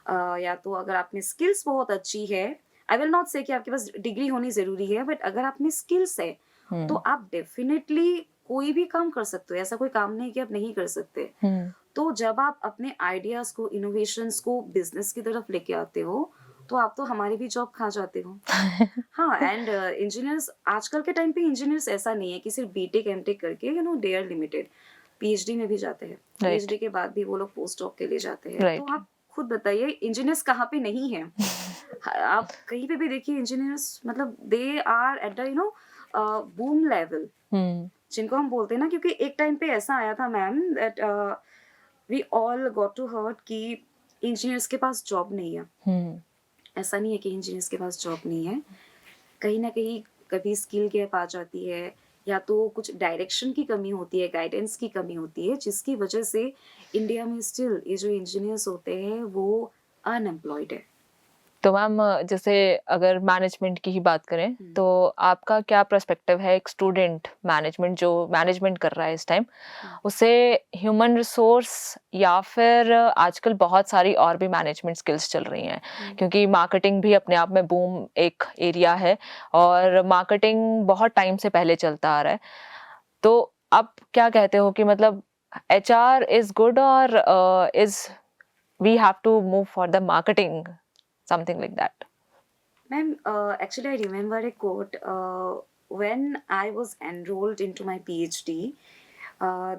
या तो अगर आप में स्किल्स बहुत अच्छी है, आई विल नॉट से कि आपके पास डिग्री होनी जरूरी है, बट अगर आप में स्किल्स है तो आप डेफिनेटली कोई भी काम कर सकते हो। ऐसा कोई काम नहीं कि आप नहीं कर सकते। तो जब आप अपने आइडियाज को, इनोवेशंस को बिजनेस की तरफ लेके आते हो, तो आप तो हमारी भी जॉब खा जाते हो। हाँ, एंड इंजीनियर्स आजकल के टाइम पे, इंजीनियर्स ऐसा नहीं है कि सिर्फ बीटेक एमटेक करके दे आर लिमिटेड, पीएचडी में भी जाते हैं। पीएचडी के बाद भी वो लोग पोस्ट डॉक के लिए जाते हैं। तो आप खुद बताइए इंजीनियर्स कहाँ पे नहीं है। आप कहीं पे भी देखिए इंजीनियर्स, मतलब they are at the boom level, जिनको हम बोलते हैं ना, क्योंकि एक टाइम पे ऐसा आया था ma'am that we all got to hurt कि इंजीनियर्स के पास जॉब नहीं है। ऐसा नहीं है कि इंजीनियर्स के पास जॉब नहीं है, कहीं ना कहीं कभी स्किल गैप आ जाती है, या तो कुछ डायरेक्शन की कमी होती है, गाइडेंस की कमी होती है, जिसकी वजह से इंडिया में स्टिल ये जो इंजीनियर्स होते हैं वो अनएम्प्लॉयड है। तो मैम जैसे अगर मैनेजमेंट की ही बात करें तो आपका क्या पर्सपेक्टिव है एक स्टूडेंट मैनेजमेंट जो मैनेजमेंट कर रहा है इस टाइम, उसे ह्यूमन रिसोर्स या फिर आजकल बहुत सारी और भी मैनेजमेंट स्किल्स चल रही हैं, क्योंकि मार्केटिंग भी अपने आप में बूम एक एरिया है और मार्केटिंग बहुत टाइम से पहले चलता आ रहा है। तो आप क्या कहते हो कि मतलब HR इज गुड और is we have to move for the marketing, something like that? Ma'am, actually, I remember a quote when I was enrolled into my PhD.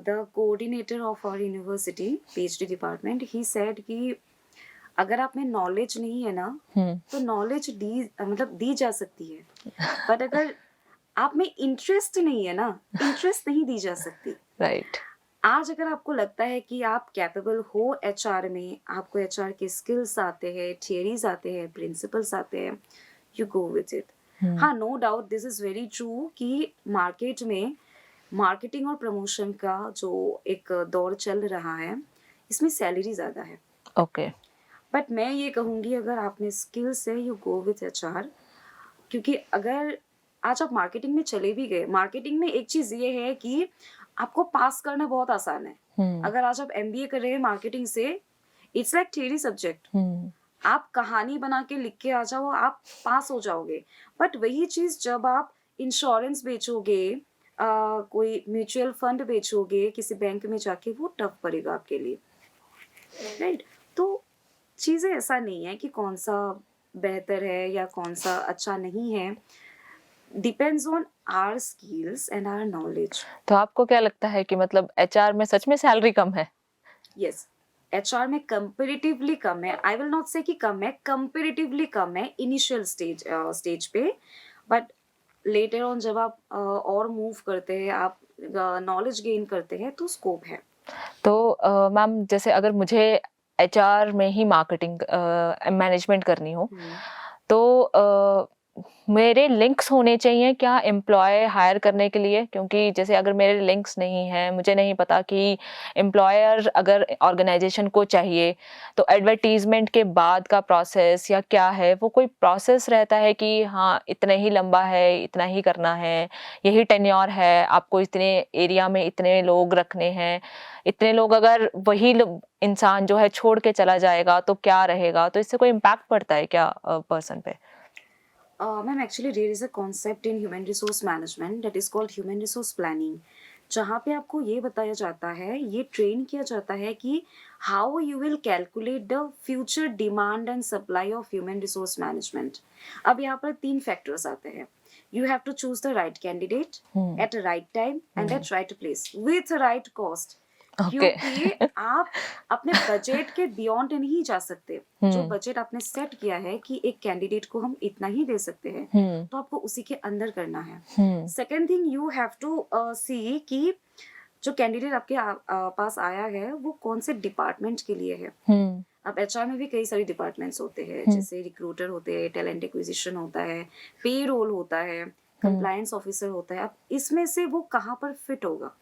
The coordinator of our university, PhD department, he said कि अगर आप में knowledge नहीं है ना, तो knowledge दी जा सकती है, बट अगर आप में इंटरेस्ट नहीं है ना, इंटरेस्ट नहीं दी जा सकती। राइट। आज अगर आपको लगता है कि आप कैपेबल हो एचआर में, आपको एचआर के स्किल्स आते हैं, थियरीज आते हैं, प्रिंसिपल्स आते हैं, यू गो विथ इट। हाँ, no doubt this is very true कि मार्केट में मार्केटिंग और प्रमोशन का जो एक दौर चल रहा है, इसमें सैलरी ज़्यादा है। ओके। बट मैं ये कहूँगी अगर आप में स्किल्स है, यू गो विथ एचआर। क्योंकि अगर आज आप मार्केटिंग में चले भी गए, मार्केटिंग में एक चीज़ ये है कि आपको पास करना बहुत आसान है। अगर आज आप MBA कर रहे हैं मार्केटिंग से, इट्स लाइक थियरी सब्जेक्ट। आप कहानी बना के लिख के आ जाओ, आप पास हो जाओगे। बट वही चीज जब आप इंश्योरेंस बेचोगे, कोई म्यूचुअल फंड बेचोगे किसी बैंक में जाके, वो टफ पड़ेगा आपके लिए, राइट? तो चीजें ऐसा नहीं है कि कौन सा बेहतर है या कौन सा अच्छा नहीं है, depends on our skills and our knowledge. तो आपको क्या लगता है कि मतलब HR में सच में सैलरी कम है? यस, HR में कंपेरेटिवली कम है। आई विल नॉट से कि कम है, कंपेरेटिवली कम है इनिशियल स्टेज पे, बट लेटर ऑन जब आप और मूव करते हैं, आप नॉलेज गेन करते हैं, तो स्कोप है। तो मैम जैसे अगर मुझे HR में ही मार्केटिंग मैनेजमेंट करनी हो, तो मेरे लिंक्स होने चाहिए क्या एम्प्लॉय हायर करने के लिए? क्योंकि जैसे अगर मेरे लिंक्स नहीं हैं, मुझे नहीं पता कि एम्प्लॉयर अगर ऑर्गेनाइजेशन को चाहिए तो एडवर्टीजमेंट के बाद का प्रोसेस या क्या है, वो कोई प्रोसेस रहता है कि हाँ इतने ही लंबा है, इतना ही करना है, यही टेन्योर है, आपको इतने एरिया में इतने लोग रखने हैं, इतने लोग अगर वही इंसान जो है छोड़ के चला जाएगा तो क्या रहेगा? तो इससे कोई इम्पैक्ट पड़ता है क्या पर्सन पे? Ma'am, actually there is a concept in human resource management that is called human resource planning, जहाँ पे आपको ये बताया जाता है, ये ट्रेन किया जाता है कि how you will calculate the future demand and supply of human resource management. अब यहाँ पर 3 फैक्टर्स आते हैं। You have to choose the right candidate at right time and at right place with right cost. क्योंकि आप अपने budget के beyond नहीं जा सकते। जो बजट आपने सेट किया है कि एक कैंडिडेट को हम इतना ही दे सकते हैं, तो आपको उसी के अंदर करना है। Second thing, you have to see कि जो कैंडिडेट आपके पास आया है वो कौन से डिपार्टमेंट के लिए है। अब HR में भी कई सारे डिपार्टमेंट्स होते हैं, जैसे रिक्रूटर होते हैं, टैलेंट एक्विजिशन होता है, पे रोल होता है, कंप्लायंस ऑफिसर होता है। अब इसमें से वो कहाँ पर फिट होगा,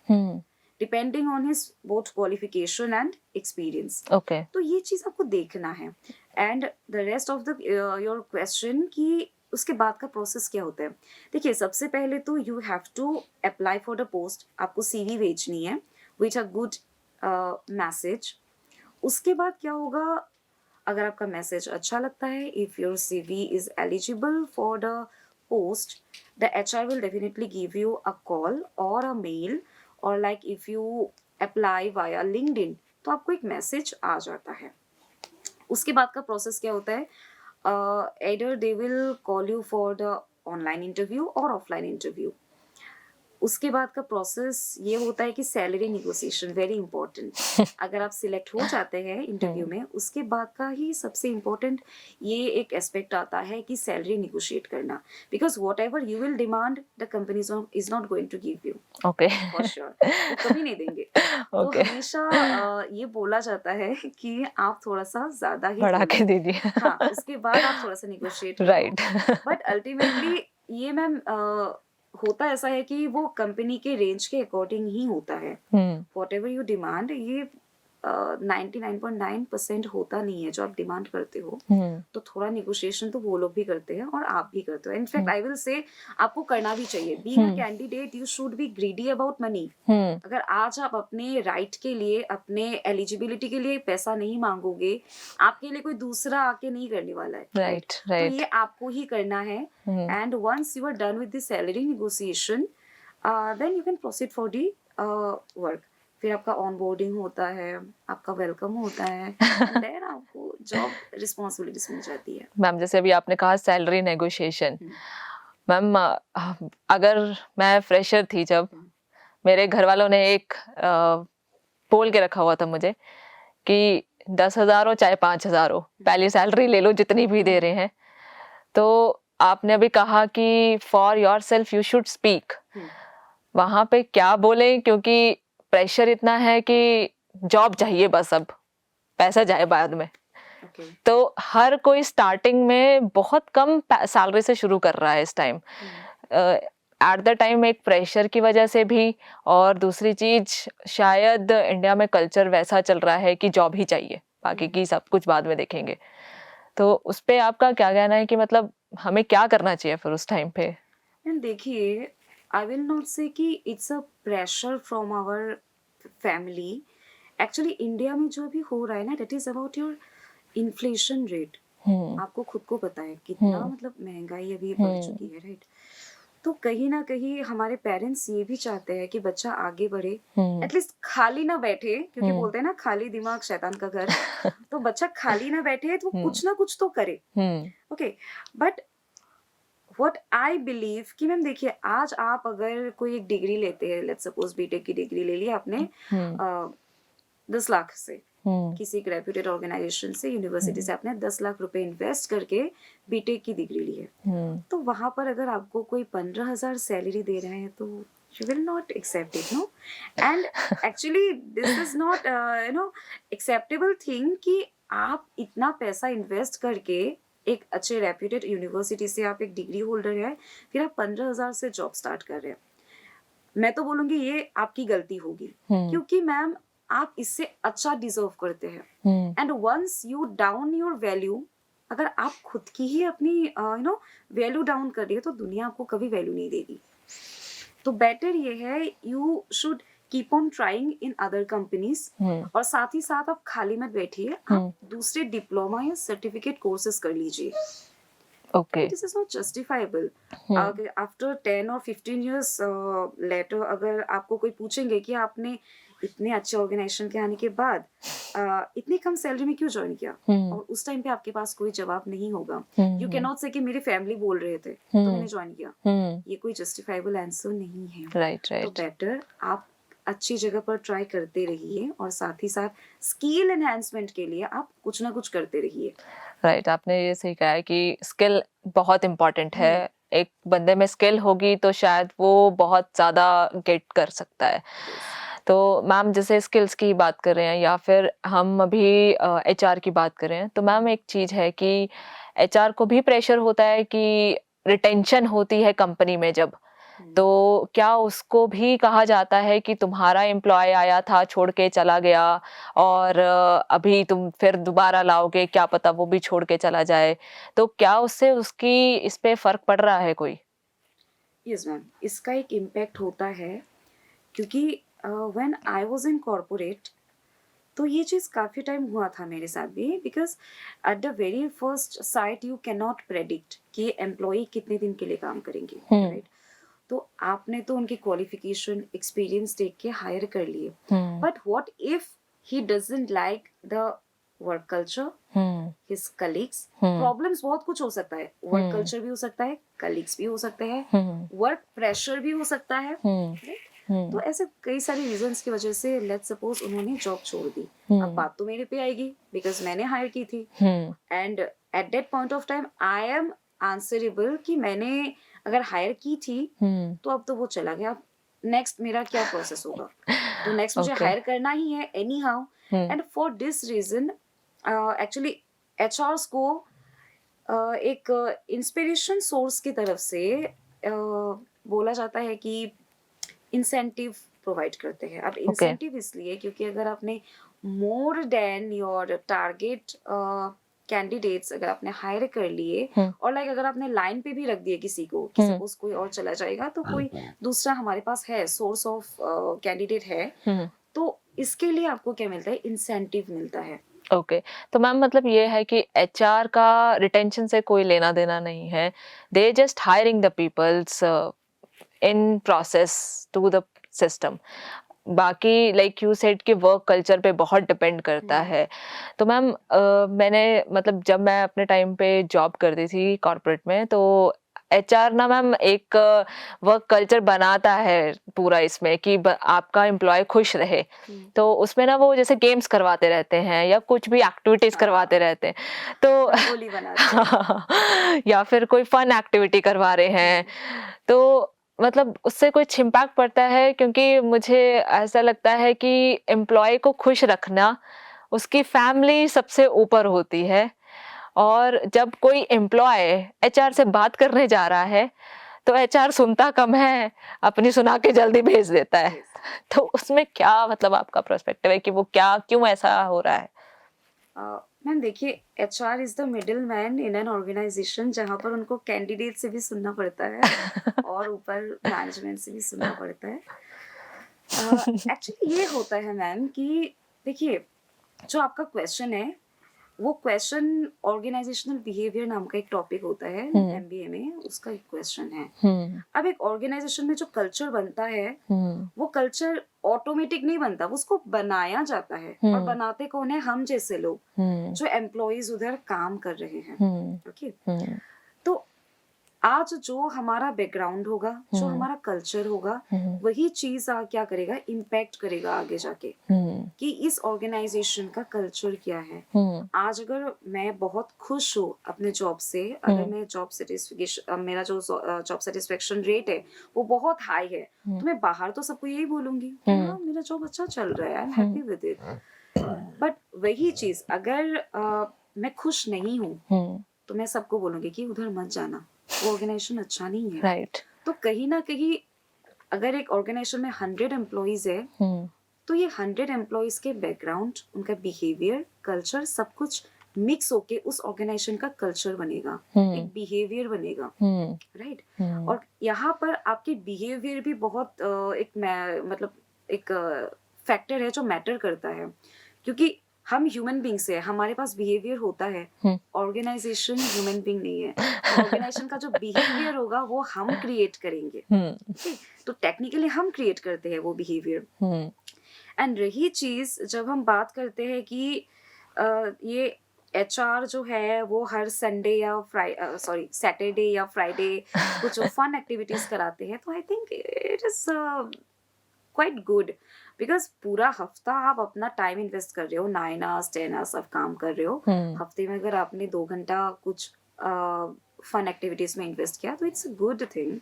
depending on his both qualification and experience. Okay. तो ये चीज आपको देखना है। And the rest of the your question कि उसके बाद का प्रोसेस क्या होता है? देखिए, सबसे पहले तो you have to apply for the post, आपको सीवी भेजनी है विच अ गुड मैसेज। उसके बाद क्या होगा, अगर आपका मैसेज अच्छा लगता है, if your CV is eligible for the post, the HR will definitely give you a call और अ मेल, और like if you apply via LinkedIn तो आपको एक मैसेज आ जाता है। उसके बाद का प्रोसेस क्या होता है, either they will call you for the online interview और ऑफलाइन इंटरव्यू। उसके बाद का प्रोसेस ये होता है कि सैलरी निगोशिएशन, वेरी इंपॉर्टेंट। अगर आप सिलेक्ट हो जाते हैं इंटरव्यू में, उसके बाद का ही सबसे इम्पोर्टेंट ये एक एस्पेक्ट आता है कि सैलरी निगोशिएट करना, because whatever you will demand the company is not going to give you, okay for sure, वो कभी नहीं देंगे। तो ओके हमेशा ये बोला जाता है कि आप थोड़ा सा ज्यादा ही बढ़ा के बोलिए। दीजिए हाँ, उसके बाद आप थोड़ा सा निगोशिएट करो। राइट बट अल्टीमेटली ये मैम होता ऐसा है कि वो कंपनी के रेंज के अकॉर्डिंग ही होता है। वॉट एवर यू डिमांड, ये 99.9% होता नहीं है जो आप डिमांड करते हो। तो थोड़ा निगोशिएशन तो वो लोग भी करते हैं और आप भी करते हो। इनफैक्ट आई विल से आपको करना भी चाहिए। Being a candidate you should be greedy about money. अगर आज आप अपने राइट के लिए, अपने एलिजिबिलिटी के लिए पैसा नहीं मांगोगे, आपके लिए कोई दूसरा आके नहीं करने वाला है। राइट तो राइट ये आपको ही करना है। And once you are done with the salary negotiation, then you can proceed for the work. फिर आपका ऑनबोर्डिंग होता है, आपका वेलकम होता है, एंड देन आपको जॉब रिस्पॉन्सिबिलिटीज मिल जाती है। मैम जैसे अभी आपने कहा सैलरी नेगोशिएशन, मैम अगर मैं फ्रेशर थी जब, मेरे घर वालों ने एक बोल के रखा हुआ था मुझे कि 10,000 हो चाहे 5,000 हो, पहली सैलरी ले लो जितनी भी दे रहे हैं। तो आपने अभी कहा कि for your self you should speak, वहां पे क्या बोले, क्योंकि प्रेशर इतना है कि जॉब चाहिए बस, अब पैसा जाए बाद में। Okay. तो हर कोई स्टार्टिंग में बहुत कम सैलरी से शुरू कर रहा है इस टाइम, एट द टाइम एक प्रेशर की वजह से भी, और दूसरी चीज शायद इंडिया में कल्चर वैसा चल रहा है कि जॉब ही चाहिए, बाकी की सब कुछ बाद में देखेंगे। तो उस पे आपका क्या कहना है कि मतलब हमें क्या करना चाहिए फिर उस टाइम पे? देखिए, आई विल नॉट से कि it's a pressure from our family. Actually India में जो भी हो रहा है ना, that is about your inflation rate. आपको खुद को पता है कितना मतलब महंगाई अभी बढ़ चुकी है, राइट? तो कहीं ना कहीं हमारे पेरेंट्स ये भी चाहते हैं कि बच्चा आगे बढ़े, एटलीस्ट खाली ना बैठे, क्योंकि बोलते हैं ना खाली दिमाग शैतान का घर। तो बच्चा खाली ना बैठे, तो कुछ ना कुछ तो करे। Okay, but what I believe कि मैम देखिए, आज आप अगर कोई एक डिग्री लेते हैं, लेट्स सपोज बीटेक की डिग्री ले ली आपने 10 लाख से, किसी एक रेप्यूटेड ऑर्गेनाइजेशन से, यूनिवर्सिटी से आपने 10 लाख रुपए इन्वेस्ट करके बीटेक की डिग्री ली है। तो वहां पर अगर आपको कोई 15,000 सैलरी दे रहे हैं, तो you will not accept it, no? And actually this is not acceptable thing कि आप इतना पैसा इन्वेस्ट करके एक अच्छे रेप्यूटेड यूनिवर्सिटी से आप एक डिग्री होल्डर है, फिर आप 15,000 से जॉब स्टार्ट कर रहे हैं। मैं तो बोलूंगी ये आपकी गलती होगी, क्योंकि मैम आप इससे अच्छा डिजर्व करते हैं। And once you down your value, अगर आप खुद की ही अपनी वैल्यू डाउन कर रही है, तो दुनिया आपको कभी वैल्यू नहीं देगी। तो बेटर ये है, you should keep on trying in other companies, और साथ ही साथ आप खाली मत बैठिए, आप दूसरे डिप्लोमा या सर्टिफिकेट कोर्सेज कर लीजिए। Okay. This is not justifiable. After 10 or 15 years later, अगर आपको कोई पूछेंगे कि आपने इतने अच्छे ऑर्गेनाइजेशन के आने के बाद इतनी कम सैलरी में क्यों ज्वाइन किया, और उस टाइम पे आपके पास कोई जवाब नहीं होगा। यू कैन नॉट से कि मेरी फैमिली बोल रहे थे तो मैंने ज्वाइन किया। ये कोई जस्टिफाइबल आंसर नहीं है। राइट तो बेटर आप अच्छी जगह पर ट्राई करते रहिए, और साथ ही साथ स्किल एनहांसमेंट के लिए आप कुछ ना कुछ करते रहिए। राइट, आपने ये सही कहा है कि स्किल बहुत इम्पोर्टेंट है। एक बंदे में स्किल होगी तो शायद वो बहुत ज़्यादा गेट कर सकता है। तो मैम जैसे स्किल्स की बात कर रहे हैं, या फिर हम अभी एचआर की बात कर रहे हैं, तो मैम एक चीज़ है कि एचआर को भी प्रेशर होता है कि रिटेंशन होती है कंपनी में जब, तो क्या उसको भी कहा जाता है कि तुम्हारा एम्प्लॉय आया था छोड़ के चला गया और अभी तुम फिर दोबारा लाओगे, क्या पता वो भी छोड़ के चला जाए, तो क्या उससे उसकी इस पे फर्क पड़ रहा है कोई? यस मैम, इसका एक इम्पैक्ट होता है क्योंकि when I was in corporate तो ये चीज़ काफ़ी टाइम हुआ था मेरे साथ भी, because at the very first sight you can not predict कि एम्प्लॉय कितने दिन के लिए काम करेंगे, राइट? तो आपने तो उनकी क्वालिफिकेशन एक्सपीरियंस देख के हायर कर लिए, but what if he doesn't like the work culture, his colleagues, problems बहुत कुछ हो सकता है, वर्क कल्चर भी हो सकता है, कलीग्स भी हो सकते हैं, वर्क प्रेशर भी हो सकता है, right? तो ऐसे कई सारे रीजंस की वजह से लेट्स सपोज उन्होंने जॉब छोड़ दी। अब बात तो मेरे पे आएगी बिकॉज मैंने हायर की थी, and at that point of time I am answerable कि मैंने अगर हायर की थी तो अब तो वो चला गया, नेक्स्ट मेरा क्या प्रोसेस होगा? तो नेक्स्ट मुझे हायर करना ही है anyhow, and for this reason actually HRs को एक इंस्पिरेशन सोर्स की तरफ से बोला जाता है कि इंसेंटिव प्रोवाइड करते हैं। अब इंसेंटिव इसलिए क्योंकि अगर आपने more than your target candidates अगर आपने हायर कर लिए और लाइक अगर आपने लाइन पे भी रख दिए किसी को कि सपोज कोई और चला जाएगा तो कोई दूसरा हमारे पास है, सोर्स ऑफ कैंडिडेट है, तो इसके लिए आपको क्या मिलता है? इंसेंटिव मिलता है। ओके तो मैम मतलब ये है कि एचआर का रिटेंशन से कोई लेना देना नहीं है, they just hiring the peoples in process to the system. बाकी लाइक यू सेड कि वर्क कल्चर पे बहुत डिपेंड करता है। तो मैम मैंने मतलब जब मैं अपने टाइम पे जॉब करती थी कॉर्पोरेट में, तो एचआर ना मैम एक वर्क कल्चर बनाता है पूरा इसमें कि आपका एम्प्लॉय खुश रहे। तो उसमें ना वो जैसे गेम्स करवाते रहते हैं या कुछ भी एक्टिविटीज करवाते रहते हैं, तो रंगोली बनाते हैं। या फिर कोई फन एक्टिविटी करवा रहे हैं, तो मतलब उससे कुछ इम्पैक्ट पड़ता है, क्योंकि मुझे ऐसा लगता है कि एम्प्लॉय को खुश रखना उसकी फैमिली सबसे ऊपर होती है, और जब कोई एम्प्लॉय एचआर से बात करने जा रहा है तो एचआर सुनता कम है, अपनी सुना के जल्दी भेज देता है। तो उसमें क्या मतलब आपका पर्सपेक्टिव है कि वो क्या क्यों ऐसा हो रहा है? मैम देखिए, HR is the middle man in an organization जहाँ पर उनको कैंडिडेट से भी सुनना पड़ता है और ऊपर मैनेजमेंट से भी सुनना पड़ता है। एक्चुअली ये होता है मैम कि देखिए, जो आपका क्वेश्चन है वो क्वेश्चन ऑर्गेनाइजेशनल बिहेवियर नाम का एक टॉपिक होता है एमबीए में, उसका एक क्वेश्चन है। अब एक ऑर्गेनाइजेशन में जो कल्चर बनता है वो कल्चर ऑटोमेटिक नहीं बनता, वो उसको बनाया जाता है, और बनाते कौन है? हम जैसे लोग जो एम्प्लॉइज उधर काम कर रहे हैं। ओके, तो आज जो हमारा बैकग्राउंड होगा, जो हमारा कल्चर होगा, वही चीज क्या करेगा? इम्पैक्ट करेगा आगे जाके कि इस ऑर्गेनाइजेशन का कल्चर क्या है। आज अगर मैं बहुत खुश हूँ अपने जॉब से, अगर मैं जॉब सेटिस्फेक्शन, मेरा जो जॉब सेटिस्फेक्शन रेट है वो बहुत हाई है, तो मैं बाहर तो सबको यही बोलूंगी कि हाँ मेरा जॉब अच्छा चल रहा है, I am happy with it. But वही चीज अगर मैं खुश नहीं हूँ तो मैं सबको बोलूंगी कि उधर मत जाना, वो ऑर्गेनाइजेशन अच्छा नहीं है। राइट। तो कहीं ना कहीं अगर एक ऑर्गेनाइजेशन में 100 एम्प्लॉइज है तो ये 100 एम्प्लॉइज के बैकग्राउंड, उनका बिहेवियर, कल्चर, सब कुछ मिक्स होके उस ऑर्गेनाइजेशन का कल्चर बनेगा, एक बिहेवियर बनेगा, राइट? और यहाँ पर आपके बिहेवियर भी बहुत मतलब एक फैक्टर है जो मैटर करता है, क्योंकि हम ह्यूमन बींग्स है, हमारे पास बिहेवियर होता है। ऑर्गेनाइजेशन ह्यूमन बींग नहीं है, ऑर्गेनाइजेशन का जो बिहेवियर होगा वो हम क्रिएट करेंगे। तो टेक्निकली हम क्रिएट करते हैं वो बिहेवियर। एंड रही चीज जब हम बात करते हैं कि ये एचआर जो है वो हर संडे या सैटरडे या फ्राइडे कुछ फन एक्टिविटीज कराते हैं, तो I think it is quite good, because पूरा हफ्ता आप अपना टाइम इन्वेस्ट कर रहे हो, 9 आवर्स 10 आवर्स आप काम कर रहे हो, हफ्ते में अगर आपने 2 घंटा कुछ फन एक्टिविटीज में इन्वेस्ट किया तो it's a good thing.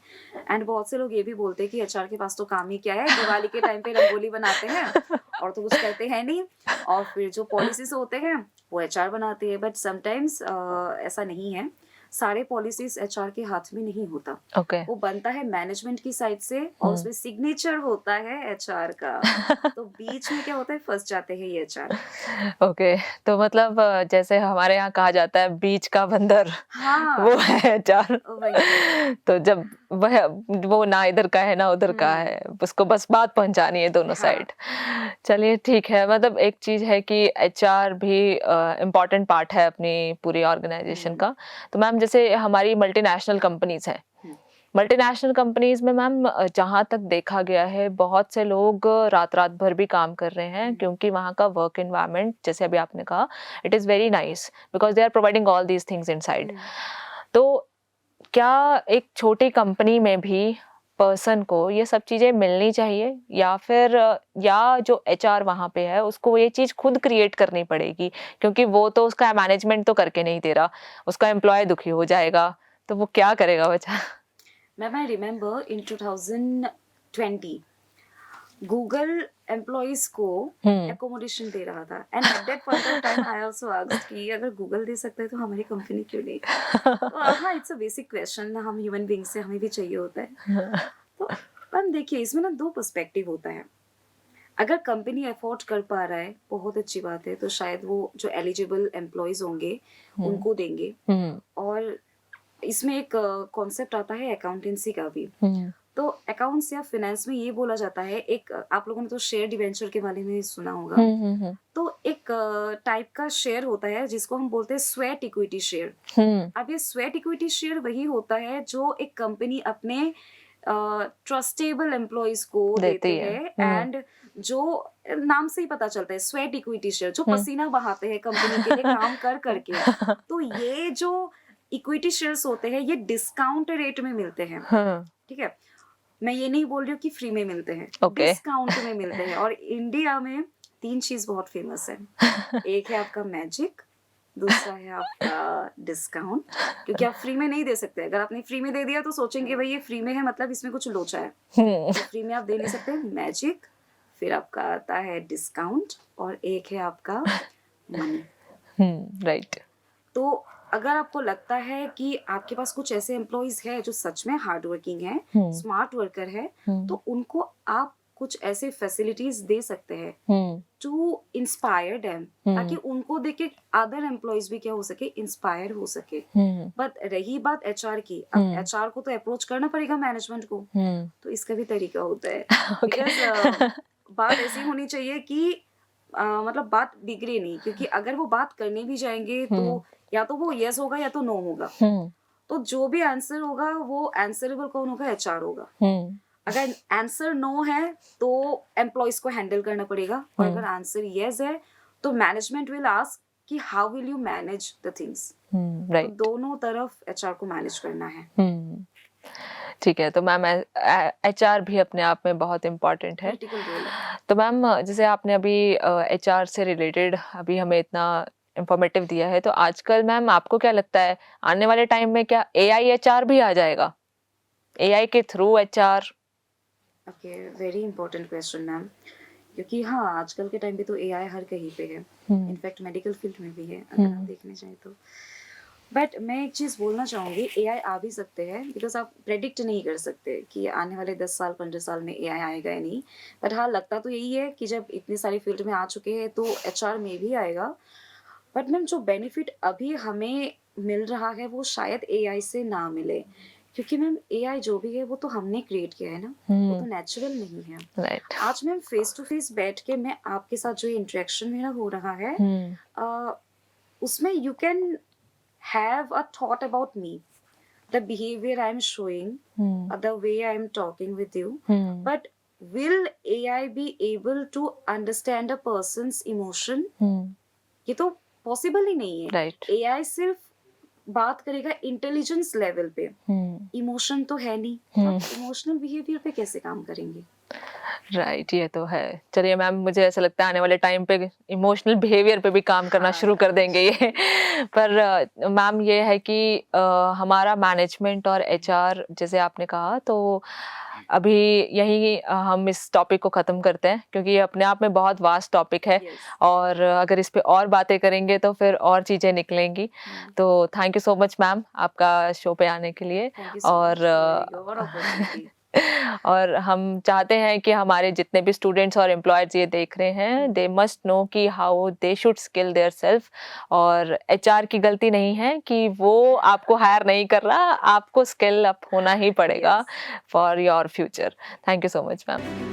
And बहुत से लोग ये भी बोलते हैं कि एचआर के पास तो काम ही क्या है, दिवाली के टाइम पे रंगोली बनाते हैं और तो कुछ करते हैं नहीं, और फिर जो पॉलिसीज होते हैं वो एचआर बनाती है, बट समटाइम्स ऐसा नहीं है। सारे पॉलिसीज एचआर के हाथ में नहीं होता, ओके वो बनता है मैनेजमेंट की साइड से और उसमें सिग्नेचर होता है एचआर का। तो बीच में क्या होता है, फंस जाते हैं ये एचआर। ओके तो मतलब जैसे हमारे यहाँ कहा जाता है बीच का बंदर हाँ वो है एचआर। वही। तो जब वो ना इधर का है ना उधर का है, उसको बस बात पहुंचानी है दोनों हाँ। साइड। चलिए ठीक है, मतलब एक चीज है कि एचआर भी इम्पोर्टेंट पार्ट है अपनी पूरी ऑर्गेनाइजेशन का। तो मैम जैसे हमारी मल्टीनेशनल कंपनीज हैं, मल्टीनेशनल कंपनीज में मैम जहाँ तक देखा गया है बहुत से लोग रात रात भर भी काम कर रहे हैं, क्योंकि वहाँ का वर्क एनवायरनमेंट जैसे अभी आपने कहा it is very nice because they are providing all these things inside. तो क्या एक छोटी कंपनी में भी पर्सन को ये सब चीज़ें मिलनी चाहिए, या फिर या जो एचआर वहाँ पे है उसको ये चीज़ खुद क्रिएट करनी पड़ेगी, क्योंकि वो तो उसका मैनेजमेंट तो करके नहीं दे रहा, उसका एम्प्लॉय दुखी हो जाएगा, तो वो क्या करेगा बच्चा? Ma'am I remember in 2020 Google employees को एकोमोडेशन दे रहा था, and at that point of time I also asked कि अगर गूगल दे सकता है तो हमारी कंपनी क्यों नहीं। तो हाँ, इट्स अ बेसिक क्वेश्चन, हम ह्यूमन बीइंग से हमें भी चाहिए होता है। तो मैम देखिए, इसमें ना दो पर्सपेक्टिव होता है। अगर कंपनी अफोर्ड कर पा रहा है बहुत अच्छी बात है, तो शायद वो जो एलिजिबल एम्प्लॉयज होंगे उनको देंगे। और इसमें एक कॉन्सेप्ट आता है अकाउंटेंसी का भी। तो अकाउंट्स या फाइनेंस में ये बोला जाता है, एक आप लोगों ने तो शेयर डिवेंचर के बारे में सुना होगा। तो एक टाइप का शेयर होता है जिसको हम बोलते हैं स्वेट इक्विटी शेयर। अब ये स्वेट इक्विटी शेयर वही होता है जो एक कंपनी अपने ट्रस्टेबल एम्प्लॉयज को देते हैं, एंड जो नाम से ही पता चलता है स्वेट इक्विटी शेयर, जो पसीना बहाते हैं कंपनी के लिए काम कर करके। तो ये जो इक्विटी शेयर्स होते हैं ये डिस्काउंट रेट में मिलते हैं। ठीक है, मैं ये नहीं बोल रही हूँ कि फ्री में मिलते हैं, डिस्काउंट में मिलते हैं। और इंडिया में 3 चीज बहुत फेमस है। एक है आपका मैजिक, दूसरा है आपका डिस्काउंट, क्योंकि आप फ्री में नहीं दे सकते। अगर आपने फ्री में दे दिया तो सोचेंगे भाई ये फ्री में है मतलब इसमें कुछ लोचा है, तो फ्री में आप दे नहीं सकते। मैजिक, फिर आपका आता है डिस्काउंट, और एक है आपका मनी। राइट। तो अगर आपको लगता है कि आपके पास कुछ ऐसे एम्प्लॉइज है जो सच में हार्ड वर्किंग है, स्मार्ट वर्कर है, तो उनको आप कुछ ऐसे फैसिलिटीज दे सकते हैं टू इंस्पायर देम, ताकि उनको देख के अदर एम्प्लॉइज भी क्या हो सके, इंस्पायर हो सके। बट रही बात एचआर की, अब एचआर को तो अप्रोच करना पड़ेगा मैनेजमेंट को, तो इसका भी तरीका होता है। बिकॉज बात ऐसी होनी चाहिए कि मतलब बात बिगड़े नहीं, क्योंकि अगर वो बात करने भी जाएंगे तो या तो वो यस होगा या तो नो होगा। तो जो भी आंसर होगा वो आंसरेबल कौन होगा, एचआर होगा। अगर आंसर नो है तो एम्प्लॉइज को हैंडल करना पड़ेगा, और अगर आंसर यस है तो मैनेजमेंट विल आस्क कि how will you manage the things. तो दोनों तरफ एचआर को मैनेज करना है। ठीक है, तो मैम एचआर भी अपने आप में बहुत इम्पोर्टेंट है। तो मैम जैसे आपने अभी एचआर से रिलेटेड अभी हमें इतना इंफॉर्मेटिव दिया है, तो आजकल मैम आपको क्या लगता है आने वाले टाइम में क्या एआई एचआर भी आ जाएगा, एआई के through HR? Okay, very important question ma'am, क्योंकि हाँ आजकल के टाइम पे तो एआई हर कहीं पे है, इनफैक्ट मेडिकल फील्ड में भी है अगर आप देखने जाए तो। बट मैं एक चीज़ बोलना चाहूँगी, एआई आ भी सकते हैं, बिकॉज आप प्रेडिक्ट नहीं कर सकते कि आने वाले 10 साल 15 साल में एआई आएगा या नहीं। बट हाँ, लगता तो यही है कि जब इतने सारे फील्ड में आ चुके हैं तो एचआर में भी आएगा। बट मैम जो बेनिफिट अभी हमें मिल रहा है वो शायद एआई से ना मिले, क्योंकि मैम एआई जो भी है वो तो हमने क्रिएट किया है ना, वो तो नेचुरल नहीं है। Right. आज मैम फेस टू फेस बैठ के मैं आपके साथ जो इंटरेक्शन मेरा हो रहा है उसमें you can have a thought about me, the behavior I'm showing, the way I'm talking with you. But will AI be able to understand a person's emotion? ये तो पॉसिबल ही नहीं है। Right. AI सिर्फ बात करेगा इंटेलिजेंस लेवल पे, emotion तो है नहीं, तो आप इमोशनल बिहेवियर पे कैसे काम करेंगे? राइट, ये तो है। चलिए मैम, मुझे ऐसा लगता है आने वाले टाइम पे इमोशनल बिहेवियर पे भी काम करना शुरू कर देंगे ये। पर मैम ये है कि हमारा मैनेजमेंट और एचआर जैसे आपने कहा, तो अभी यही हम इस टॉपिक को ख़त्म करते हैं, क्योंकि ये अपने आप में बहुत वास्ट टॉपिक है Yes. और अगर इस पे और बातें करेंगे तो फिर और चीज़ें निकलेंगी। तो thank you so much ma'am आपका शो पे आने के लिए। Thank you so और much for your opportunity. और हम चाहते हैं कि हमारे जितने भी स्टूडेंट्स और एम्प्लॉयर्स ये देख रहे हैं, दे मस्ट नो कि how they should skill their self. और एचआर की गलती नहीं है कि वो आपको हायर नहीं कर रहा, आपको स्किल अप होना ही पड़ेगा Yes. For your future. Thank you so much ma'am.